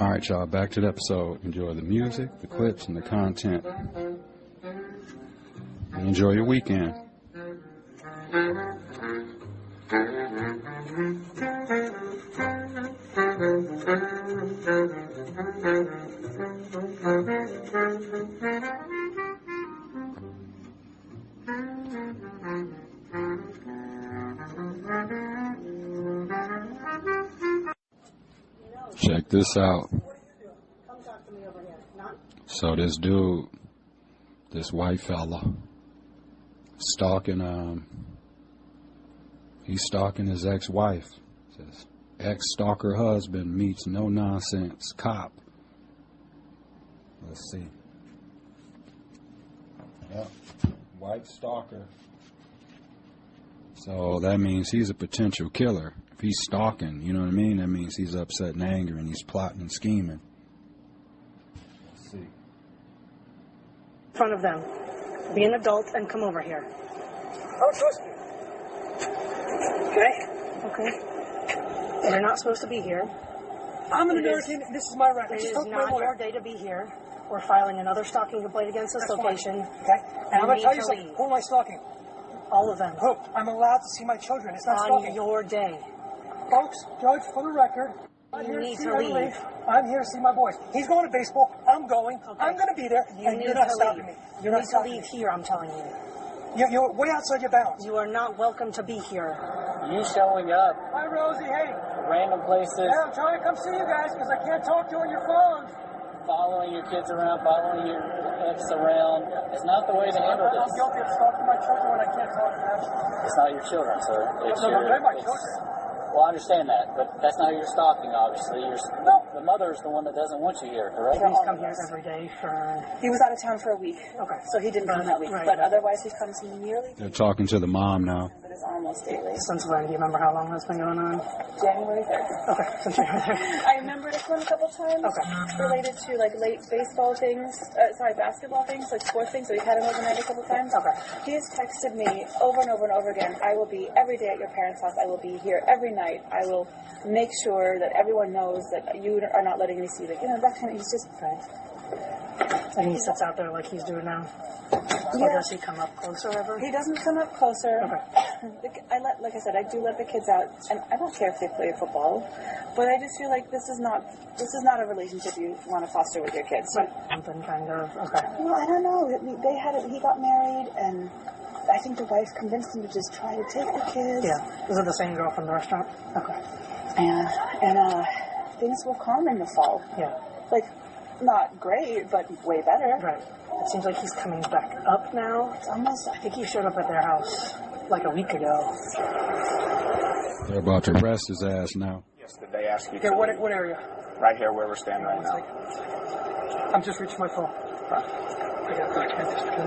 All right, y'all, back to the episode. Enjoy the music, the clips, and the content. And enjoy your weekend. Check this out. Come talk to me over here. Not. So this dude, this white fella, he's stalking his ex-wife. Says, ex-stalker husband meets no-nonsense cop. Let's see. Yep. White stalker. So that means he's a potential killer. If he's stalking, you know what I mean? That means he's upset and angry and he's plotting and scheming. Let's see. In front of them. Be an adult and come over here. Oh, trust me. Okay. You're not supposed to be here. I'm an American. This is my right. It is not your day to be here. We're filing another stalking complaint against this location. Okay. And I'm going to tell you something. Leave. Who am I stalking? All of them. Who? I'm allowed to see my children. It's not on stalking. your day. Folks, Judge, for the record, You need to leave. I'm here to see my boys. He's going to baseball. I'm going. Okay. I'm going to be there. And you're not stopping me. You need to leave here, I'm telling you. You're way outside your bounds. You are not welcome to be here. You showing up. Hi, Rosie. Hey. Random places. Yeah, I'm trying to come see you guys because I can't talk to you on your phones. Following your kids around, following your ex around. It's not the way to handle this. I'm guilty of stalking my children when I can't talk to them. It's not your children, sir. They're my children. Well, I understand that, but that's not who you're stalking, obviously. The mother's the one that doesn't want you here, correct? He's come here every day for... He was out of town for a week. Okay. So he didn't come that week. Right. But otherwise, he comes nearly... They're talking to the mom now. But it's almost daily. Since when? Do you remember how long that's been going on? January 3rd. Okay. Since January 3rd. I remember this one a couple times. Okay. Related to, like, late baseball things. Basketball things, like sports things. So we've had him overnight a couple times. Okay. He has texted me over and over and over again, I will be every day at your parents' house. I will be here every night. I will make sure that everyone knows that you are not letting me see that. You know, that kind of, he's just... Right. And he sits out there like he's doing now? Yeah. Or does he come up closer ever? He doesn't come up closer. Okay. Like I said, I do let the kids out, and I don't care if they play football, but I just feel like this is not a relationship you want to foster with your kids. But something kind of, okay. Well, I don't know. He got married, and I think the wife convinced him to just try to take the kids. Yeah. Is it the same girl from the restaurant? Okay. And things will calm in the fall. Yeah. Like, not great, but way better. Right. It seems like he's coming back up now. It's almost, I think he showed up at their house like a week ago. They're about to arrest his ass now. Yes, did they ask you Okay, to what leave? area? Right here where we're standing right now. I'm just reaching my phone. I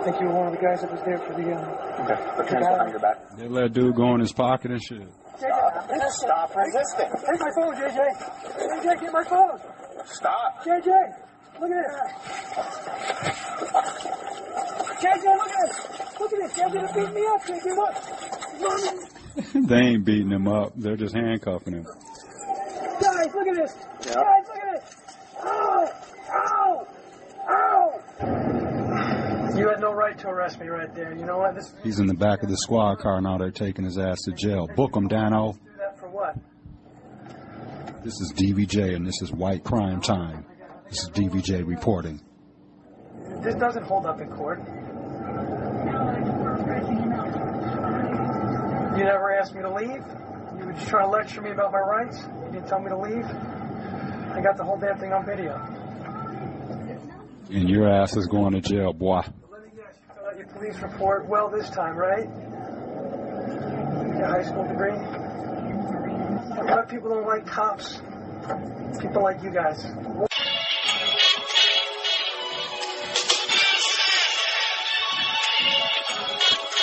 think you were one of the guys that was there for the... Okay, put your hands behind your back. They let dude go in his pocket and shit. Stop resisting. Take my phone, JJ. JJ, get my phone. Stop. JJ, look at this. JJ, look at this. Look at this. JJ, they're beating me up. JJ, look. They ain't beating him up. They're just handcuffing him. Guys, look at this. Yep. Guys, look at this. Ow! Ow! Ow! You had no right to arrest me right there. You know what? He's in the back of the squad car now. They're taking his ass to jail. Book him, Dano. Do that for what? This is DVJ, and this is White Crime Time. This is DVJ reporting. This doesn't hold up in court. You never asked me to leave. You were just trying to lecture me about my rights. You didn't tell me to leave. I got the whole damn thing on video. And your ass is going to jail, boy. Let me guess, you filled out your police report well this time, right? Your high school degree? A lot of people don't like cops. People like you guys.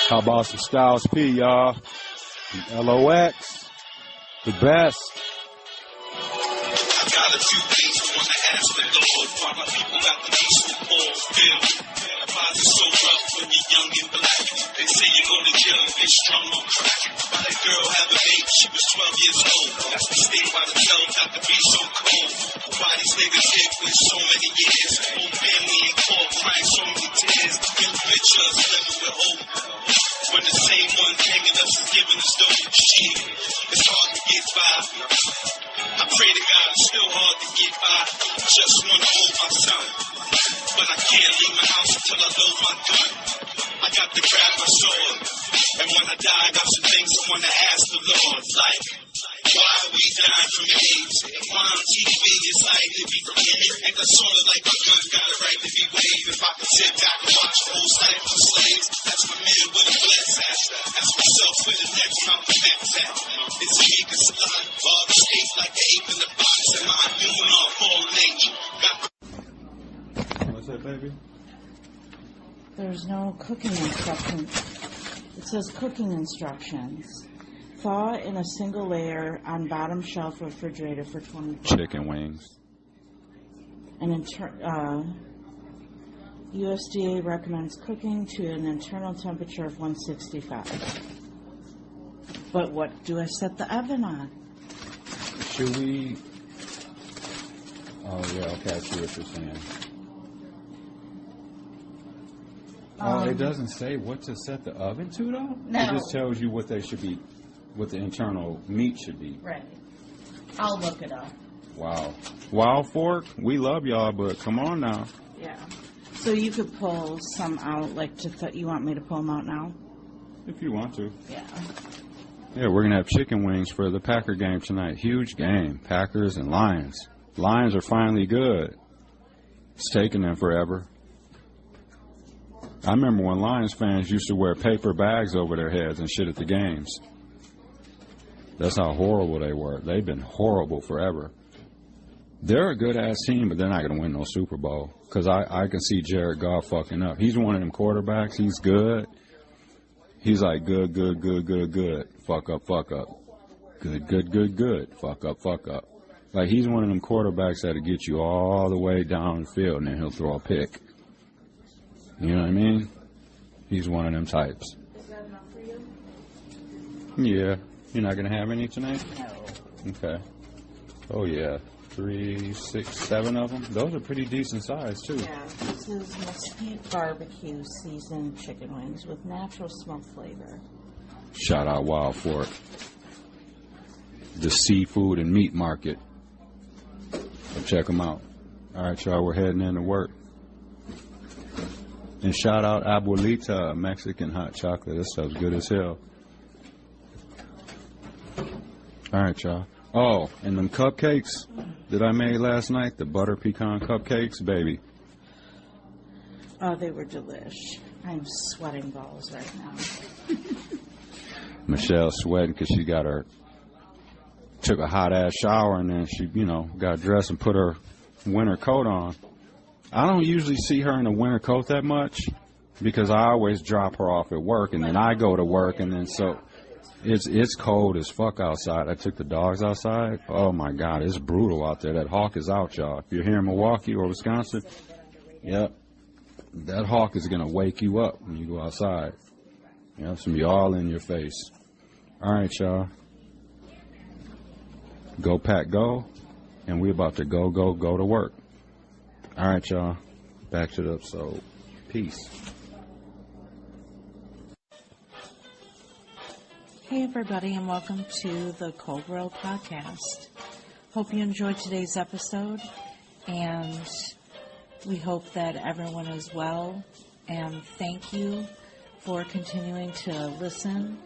How about some Styles P, y'all? LOX. The best. I got a few things I want to ask the Lord. Why my people got the peaceful balls filled. Why is it so rough when you're young and black? They say you go to jail and get strung on crack. Why that girl have a baby? She was 12 years old. That's the state by themselves got to be so cold. Why these niggas hit with so many years? Whole family in court crying so many tears. Get pictures living with hope. When the same one hanging us is giving us dope. Shit, it's hard to get by. I pray to God it's still hard to get by. Just wanna hold my son. But I can't leave my house until I load my gun. I got to grab my sword. And when I die, I got some things I wanna ask the Lord. Like, why are we dying from AIDS. While on TV, it's like to be from AIDS. Ain't that sort of like a gun got a right to be waved? If I could sit back and watch full sight of slaves, that's my man with a bless at. That's myself with the next mountain max at. It's a nigga salon, all the states like the ape in the box, and my immune off all nature. What's that, baby? There's no cooking instructions. It says cooking instructions. Thaw in a single layer on bottom shelf refrigerator for 20 minutes. Chicken wings. And USDA recommends cooking to an internal temperature of 165. But what do I set the oven on? Should we... Oh, yeah, okay, I see what you're saying. It doesn't say what to set the oven to, though? No. It just tells you what they should be, what the internal meat should be. Right. I'll look it up. Wow. Wild Fork, we love y'all, but come on now. Yeah. So you could pull some out, like, you want me to pull them out now? If you want to. Yeah. Yeah, we're going to have chicken wings for the Packer game tonight. Huge game. Packers and Lions. Lions are finally good. It's taken them forever. I remember when Lions fans used to wear paper bags over their heads and shit at the games. That's how horrible they were. They've been horrible forever. They're a good-ass team, but they're not going to win no Super Bowl. Because I can see Jared Goff fucking up. He's one of them quarterbacks. He's good. He's like good. Fuck up. Good. Fuck up. Like, he's one of them quarterbacks that'll get you all the way down the field, and then he'll throw a pick. You know what I mean? He's one of them types. Is that enough for you? Yeah. You're not going to have any tonight? No. Okay. Oh, yeah. 3, 6, 7 of them. Those are pretty decent size, too. Yeah. This is mesquite barbecue seasoned chicken wings with natural smoke flavor. Shout out Wild Fork. The seafood and meat market. So check them out. All right, y'all. We're heading into work. And shout out Abuelita, Mexican hot chocolate. This stuff's good as hell. All right, y'all. Oh, and them cupcakes that I made last night, the butter pecan cupcakes, baby. Oh, they were delish. I'm sweating balls right now. Michelle's sweating because she took a hot-ass shower and then she, got dressed and put her winter coat on. I don't usually see her in a winter coat that much because I always drop her off at work and then I go to work and then so it's cold as fuck outside. I took the dogs outside. Oh my God, it's brutal out there. That hawk is out, y'all. If you're here in Milwaukee or Wisconsin, yep, that hawk is going to wake you up when you go outside. It's going to be all in your face. All right, y'all. Go Pack Go, and we're about to go to work. All right, y'all. Back to the episode. Peace. Hey, everybody, and welcome to the Cold World Podcast. Hope you enjoyed today's episode, and we hope that everyone is well, and thank you for continuing to listen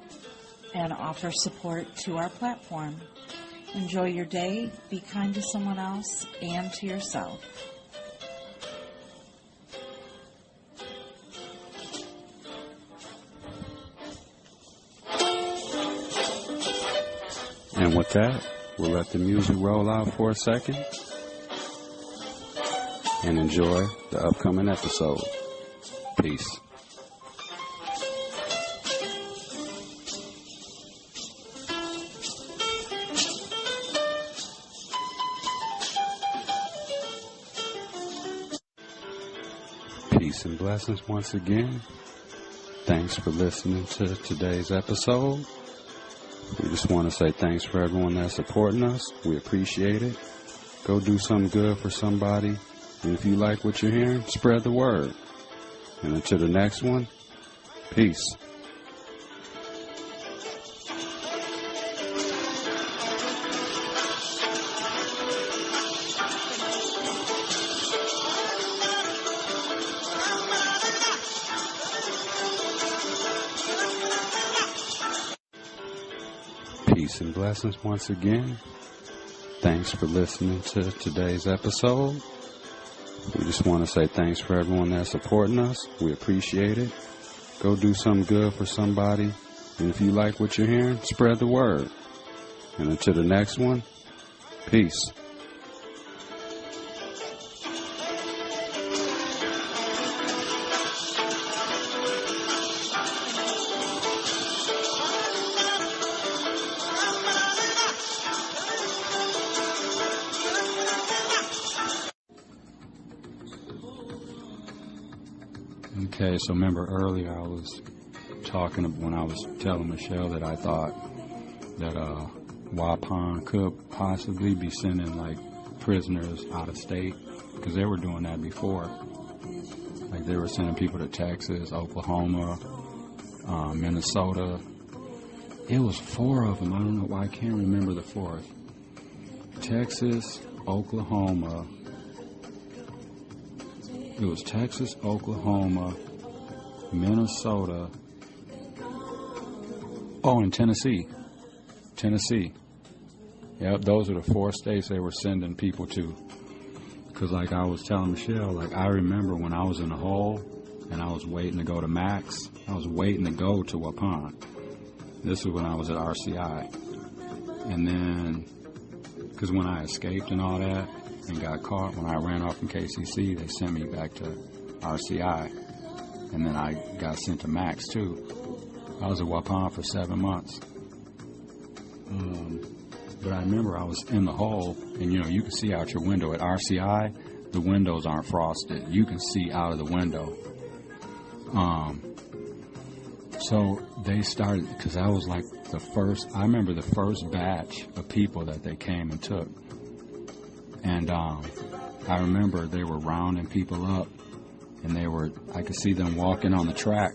and offer support to our platform. Enjoy your day, be kind to someone else, and to yourself. And with that, we'll let the music roll out for a second and enjoy the upcoming episode. Peace. Peace and blessings once again. Thanks for listening to today's episode. We just want to say thanks for everyone that's supporting us. We appreciate it. Go do something good for somebody. And if you like what you're hearing, spread the word. And until the next one, peace. Peace and blessings once again. Thanks for listening to today's episode. We just want to say thanks for everyone that's supporting us. We appreciate it. Go do something good for somebody. And if you like what you're hearing, spread the word. And until the next one, peace. Okay, so remember earlier I was talking when I was telling Michelle that I thought that Waupun could possibly be sending like prisoners out of state, because they were doing that before. Like they were sending people to Texas, Oklahoma, Minnesota. It was 4 of them. I don't know why I can't remember the 4th. Texas, Oklahoma. It was Texas, Oklahoma, Minnesota. Oh, and Tennessee. Yep, those are the 4 states they were sending people to. Because like I was telling Michelle, like I remember when I was in the hole and I was waiting to go to Max, I was waiting to go to Waupun. This was when I was at RCI. And then, because when I escaped and all that and got caught, when I ran off from KCC, they sent me back to RCI. And then I got sent to Max too. I was at Waupun for 7 months. But I remember I was in the hole, and you can see out your window. At RCI, the windows aren't frosted. You can see out of the window. So they started, because I was like I remember the first batch of people that they came and took. And I remember they were rounding people up, and I could see them walking on the track.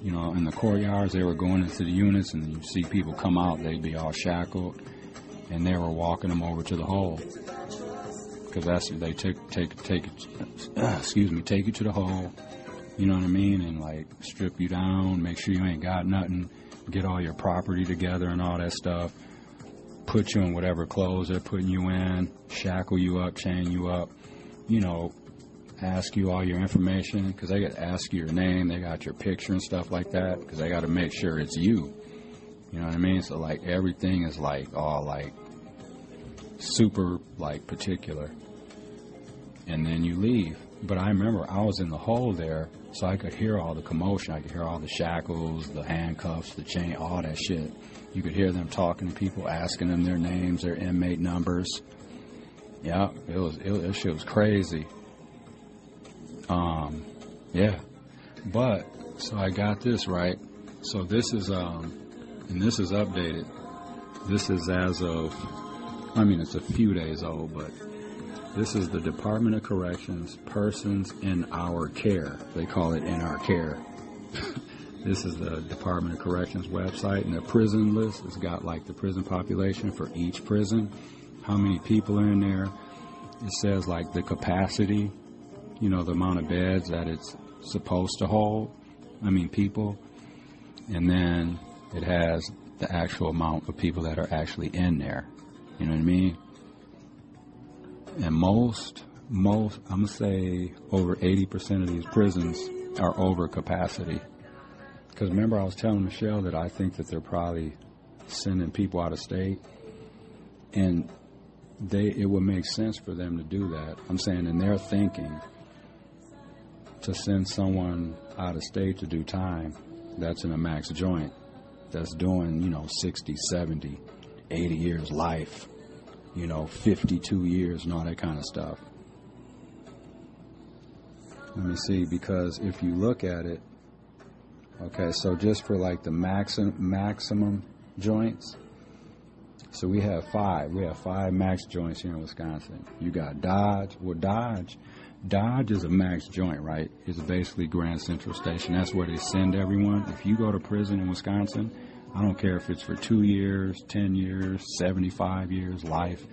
In the courtyards, they were going into the units, and then you see people come out, they'd be all shackled, and they were walking them over to the hole. Because they take you to the hole, you know what I mean, and like strip you down, make sure you ain't got nothing, get all your property together and all that stuff, put you in whatever clothes they're putting you in, shackle you up, chain you up, ask you all your information, because they got to ask you your name, they got your picture and stuff like that, because they got to make sure it's you. You know what I mean? So like everything is like all like super like particular. And then you leave. But I remember I was in the hole there, so I could hear all the commotion. I could hear all the shackles, the handcuffs, the chain, all that shit. You could hear them talking to people, asking them their names, their inmate numbers. Yeah, it shit was crazy. Yeah. But, so I got this right. So this is, and this is updated. This is as of, it's a few days old, but this is the Department of Corrections, Persons in Our Care. They call it In Our Care. This is the Department of Corrections website, and the prison list has got like the prison population for each prison, how many people are in there. It says like the capacity, the amount of beds that it's supposed to hold, people. And then it has the actual amount of people that are actually in there. You know what I mean? And most, I'm going to say over 80% of these prisons are over capacity. Because remember I was telling Michelle that I think that they're probably sending people out of state. And it would make sense for them to do that. I'm saying in their thinking, to send someone out of state to do time that's in a max joint, that's doing, 60, 70, 80 years life, 52 years and all that kind of stuff. Let me see, because if you look at it, okay, so just for like the maximum joints, so we have 5. We have 5 max joints here in Wisconsin. You got Dodge. Well, Dodge is a max joint, right? It's basically Grand Central Station. That's where they send everyone. If you go to prison in Wisconsin, I don't care if it's for 2 years, 10 years, 75 years, life,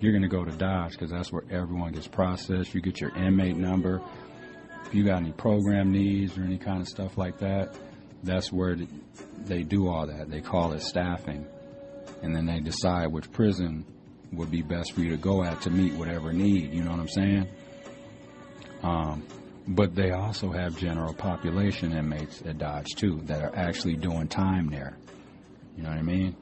you're going to go to Dodge because that's where everyone gets processed. You get your inmate number. If you got any program needs or any kind of stuff like that, that's where they do all that. They call it staffing. And then they decide which prison would be best for you to go at to meet whatever need, you know what I'm saying? But they also have general population inmates at Dodge too that are actually doing time there. You know what I mean?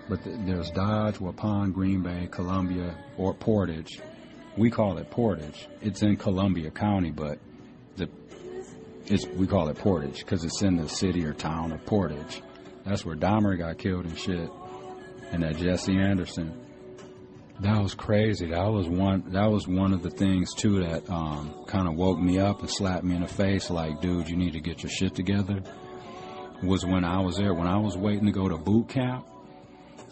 But there's Dodge, Waupun, Green Bay, Columbia, or Portage. We call it Portage. It's in Columbia County, but we call it Portage because it's in the city or town of Portage. That's where Dahmer got killed and shit, and that Jesse Anderson. That was crazy. That was one of the things too that kind of woke me up and slapped me in the face. Like, dude, you need to get your shit together. Was when I was there, when I was waiting to go to boot camp.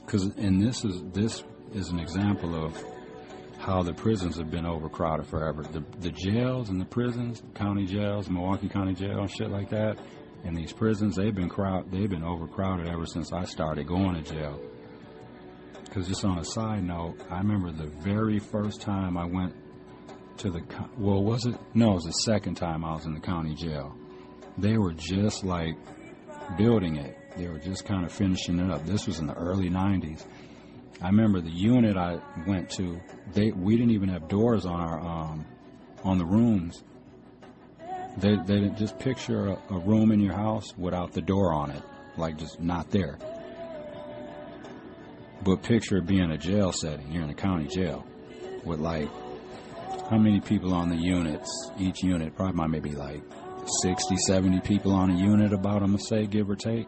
This is an example of how the prisons have been overcrowded forever. The jails and the prisons, county jails, Milwaukee County Jail, and shit like that, and these prisons, they've been overcrowded ever since I started going to jail. Because just on a side note, I remember the very first time I went to it was the second time I was in the county jail. They were just like building it. They were just kind of finishing it up. This was in the early 90s. I remember the unit I went to, we didn't even have doors on our on the rooms. They didn't just picture a room in your house without the door on it, like just not there. But picture it being a jail setting. You're in a county jail with like, how many people on the units? Each unit probably maybe like 60, 70 people on a unit about, I'm going to say, give or take.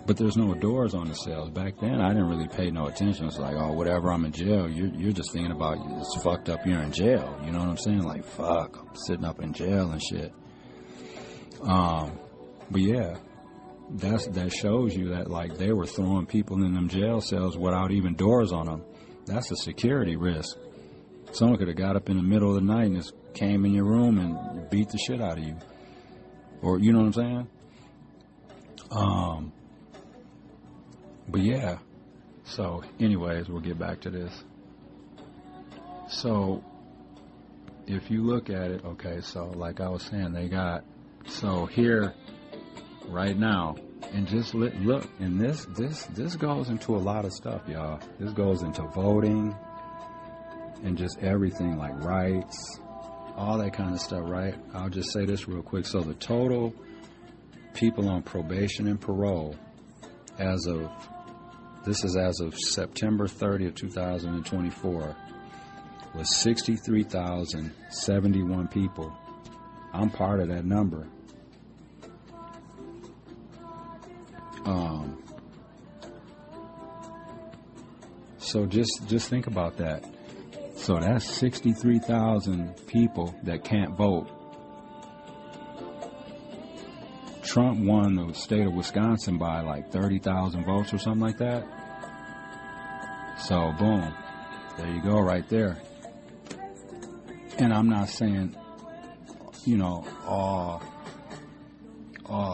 But there's no doors on the cells. Back then, I didn't really pay no attention. It's like, oh, whatever, I'm in jail. You're just thinking about it's fucked up you're in jail. You know what I'm saying? Like, fuck, I'm sitting up in jail and shit. But yeah, that shows you that, like, they were throwing people in them jail cells without even doors on them. That's a security risk. Someone could have got up in the middle of the night and just came in your room and beat the shit out of you. Or, you know what I'm saying? But yeah, so anyways, we'll get back to this. So if you look at it, okay, so like I was saying, so here right now, and just look, and this goes into a lot of stuff, y'all. This goes into voting and just everything, like rights, all that kind of stuff, right? I'll just say this real quick. So the total people on probation and parole as of September 30th, 2024 was 63,071 people. I'm part of that number. So just think about that. So that's 63,000 people that can't vote. Trump won the state of Wisconsin by like 30,000 votes or something like that. So boom, there you go right there. And I'm not saying, you know, all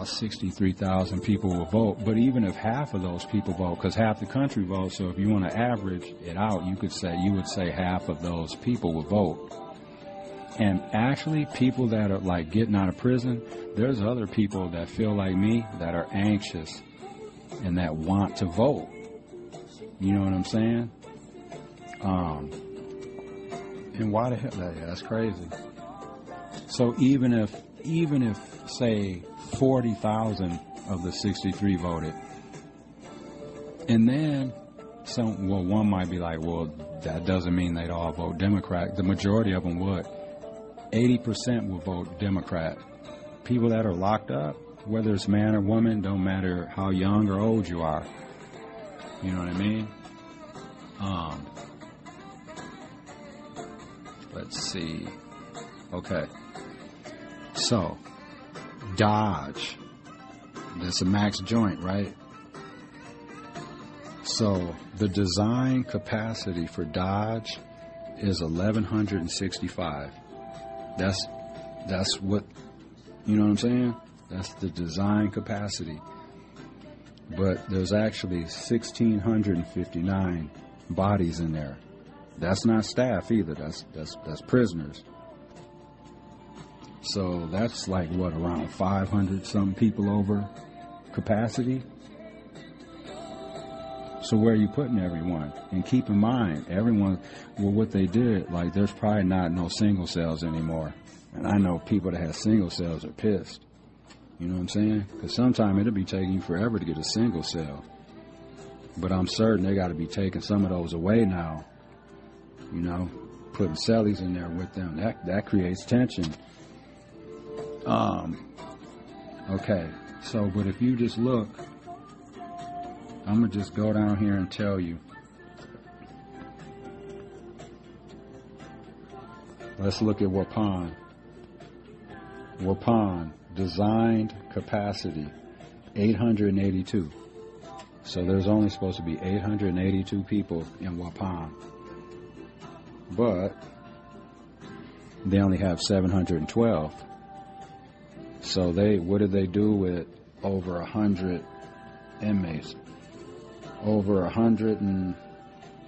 63,000 people will vote, but even if half of those people vote, because half the country votes, so if you want to average it out, you would say half of those people will vote. And actually, people that are like getting out of prison, there's other people that feel like me that are anxious and that want to vote. You know what I'm saying? And why the hell? That's crazy. So even if say 40,000 of the 63 voted, and then one might be like, well, that doesn't mean they'd all vote Democrat. The majority of them would. 80% will vote Democrat. People that are locked up, whether it's man or woman, don't matter how young or old you are. You know what I mean? Let's see. Okay. So, Dodge. That's a max joint, right? So, the design capacity for Dodge is 1,165. That's what, you know what I'm saying? That's the design capacity. But there's actually 1,659 bodies in there. That's not staff either. That's prisoners. So that's like what, around 500 some people over capacity. So where are you putting everyone? And keep in mind, everyone, well, what they did, like, there's probably not no single cells anymore. And I know people that have single cells are pissed. You know what I'm saying? Because sometimes it'll be taking you forever to get a single cell. But I'm certain they got to be taking some of those away now. You know, putting cellies in there with them. That creates tension. Okay. So, but if you just look, I'm going to just go down here and tell you. Let's look at Waupun. Waupun, designed capacity, 882. So there's only supposed to be 882 people in Waupun. But they only have 712. So what did they do with over 100 inmates? Over 100 and,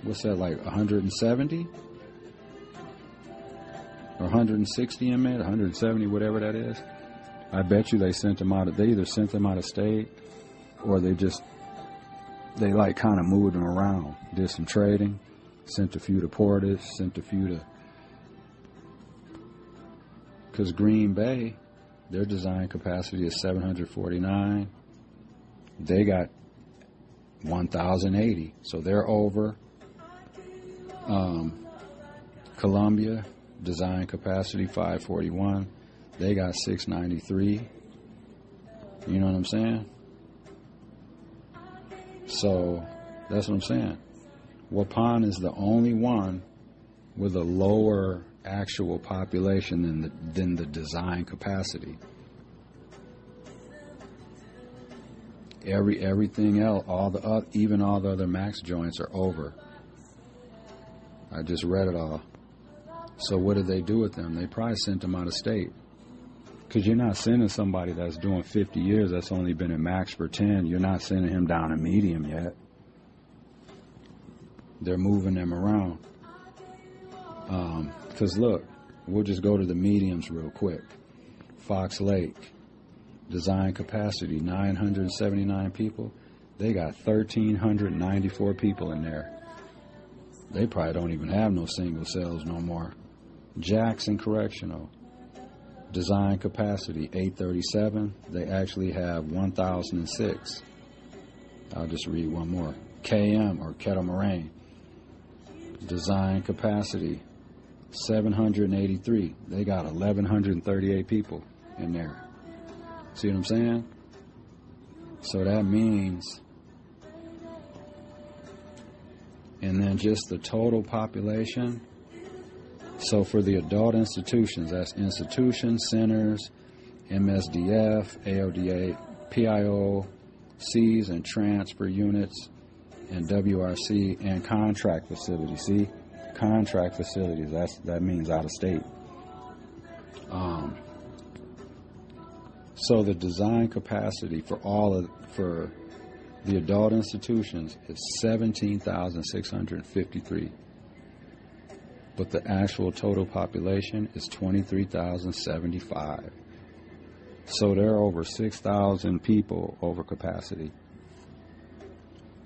what's that, like 170? Or 160 inmates, 170, whatever that is. I bet you they either sent them out of state, or they like kind of moved them around, did some trading, sent a few to Portage, sent a few to, because Green Bay, their design capacity is 749. They got 1,080, so they're over. Columbia, design capacity 541. They got 693. You know what I'm saying? So that's what I'm saying. Waupun is the only one with a lower actual population than the design capacity. Everything else, even all the other max joints are over. I just read it all. So what did they do with them? They probably sent them out of state. Because you're not sending somebody that's doing 50 years that's only been in max for 10. You're not sending him down to medium yet. They're moving them around. Because look, we'll just go to the mediums real quick. Fox Lake, design capacity 979 people. They got 1,394 people in there. They probably don't even have no single cells no more. Jackson Correctional, design capacity 837. They actually have 1,006. I'll just read one more. KM, or Kettle Moraine, design capacity 783. They got 1,138 people in there. See what I'm saying? So that means, and then just the total population. So for the adult institutions, that's institutions, centers, MSDF, AODA, PIO, Cs and transfer units, and WRC, and contract facilities. See? Contract facilities, that means out of state. So the design capacity for the adult institutions is 17,653. But the actual total population is 23,075. So there are over 6,000 people over capacity.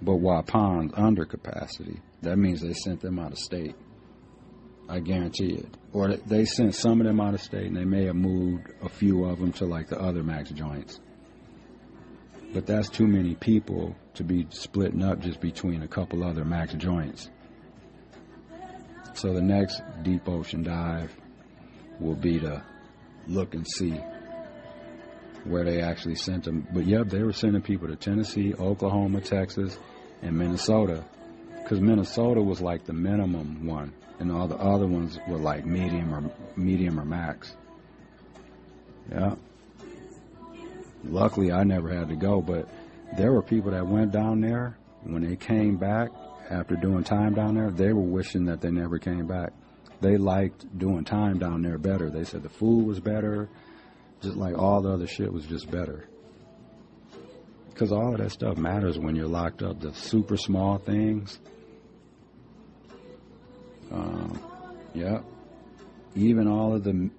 But Waupun's under capacity. That means they sent them out of state. I guarantee it. Or they sent some of them out of state, and they may have moved a few of them to like the other max joints. But that's too many people to be splitting up just between a couple other max joints. So the next deep ocean dive will be to look and see where they actually sent them. But yep, they were sending people to Tennessee, Oklahoma, Texas, and Minnesota. Because Minnesota was like the minimum one, and all the other ones were like medium or max. Yeah. Luckily, I never had to go, but there were people that went down there. When they came back after doing time down there, they were wishing that they never came back. They liked doing time down there better. They said the food was better, just like all the other shit was just better. Because all of that stuff matters when you're locked up. The super small things. Yeah. Even all of the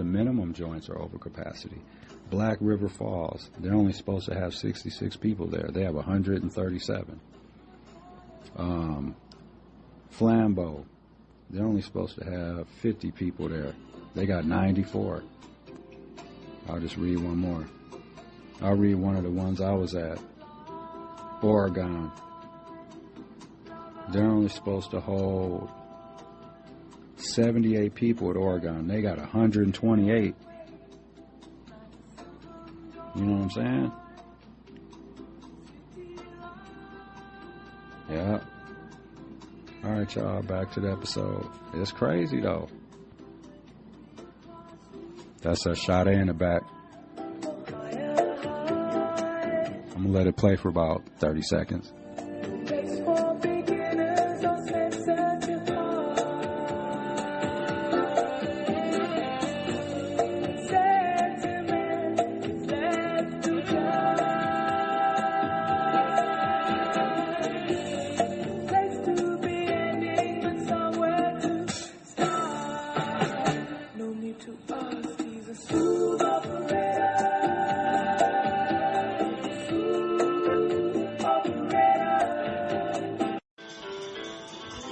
minimum joints are over capacity. Black River Falls, they're only supposed to have 66 people there. They have 137. Flambeau, they're only supposed to have 50 people there. They got 94. I'll just read one more. I'll read one of the ones I was at. Oregon. They're only supposed to hold 78 people at Oregon. They got 128. You know what I'm saying? Yeah. All right, y'all, back to the episode. It's crazy, though. That's a shot in the back. I'm going to let it play for about 30 seconds.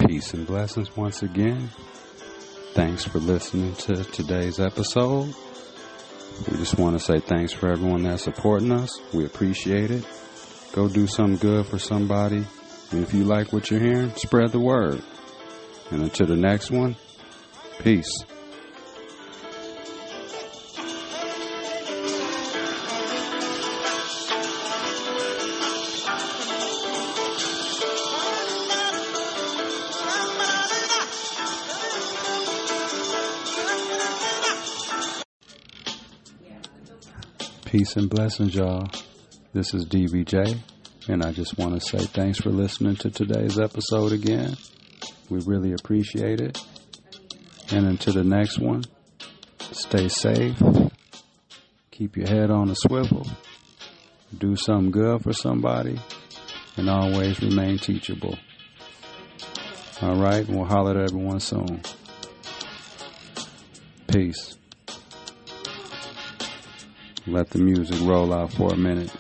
Peace and blessings once again. Thanks for listening to today's episode. We just want to say thanks for everyone that's supporting us. We appreciate it. Go do something good for somebody. And if you like what you're hearing, spread the word. And until the next one, peace. Peace and blessings, y'all. This is DVJ, and I just want to say thanks for listening to today's episode again. We really appreciate it. And until the next one, stay safe, keep your head on a swivel, do something good for somebody, and always remain teachable. All right, we'll holler at everyone soon. Peace. Let the music roll out for a minute.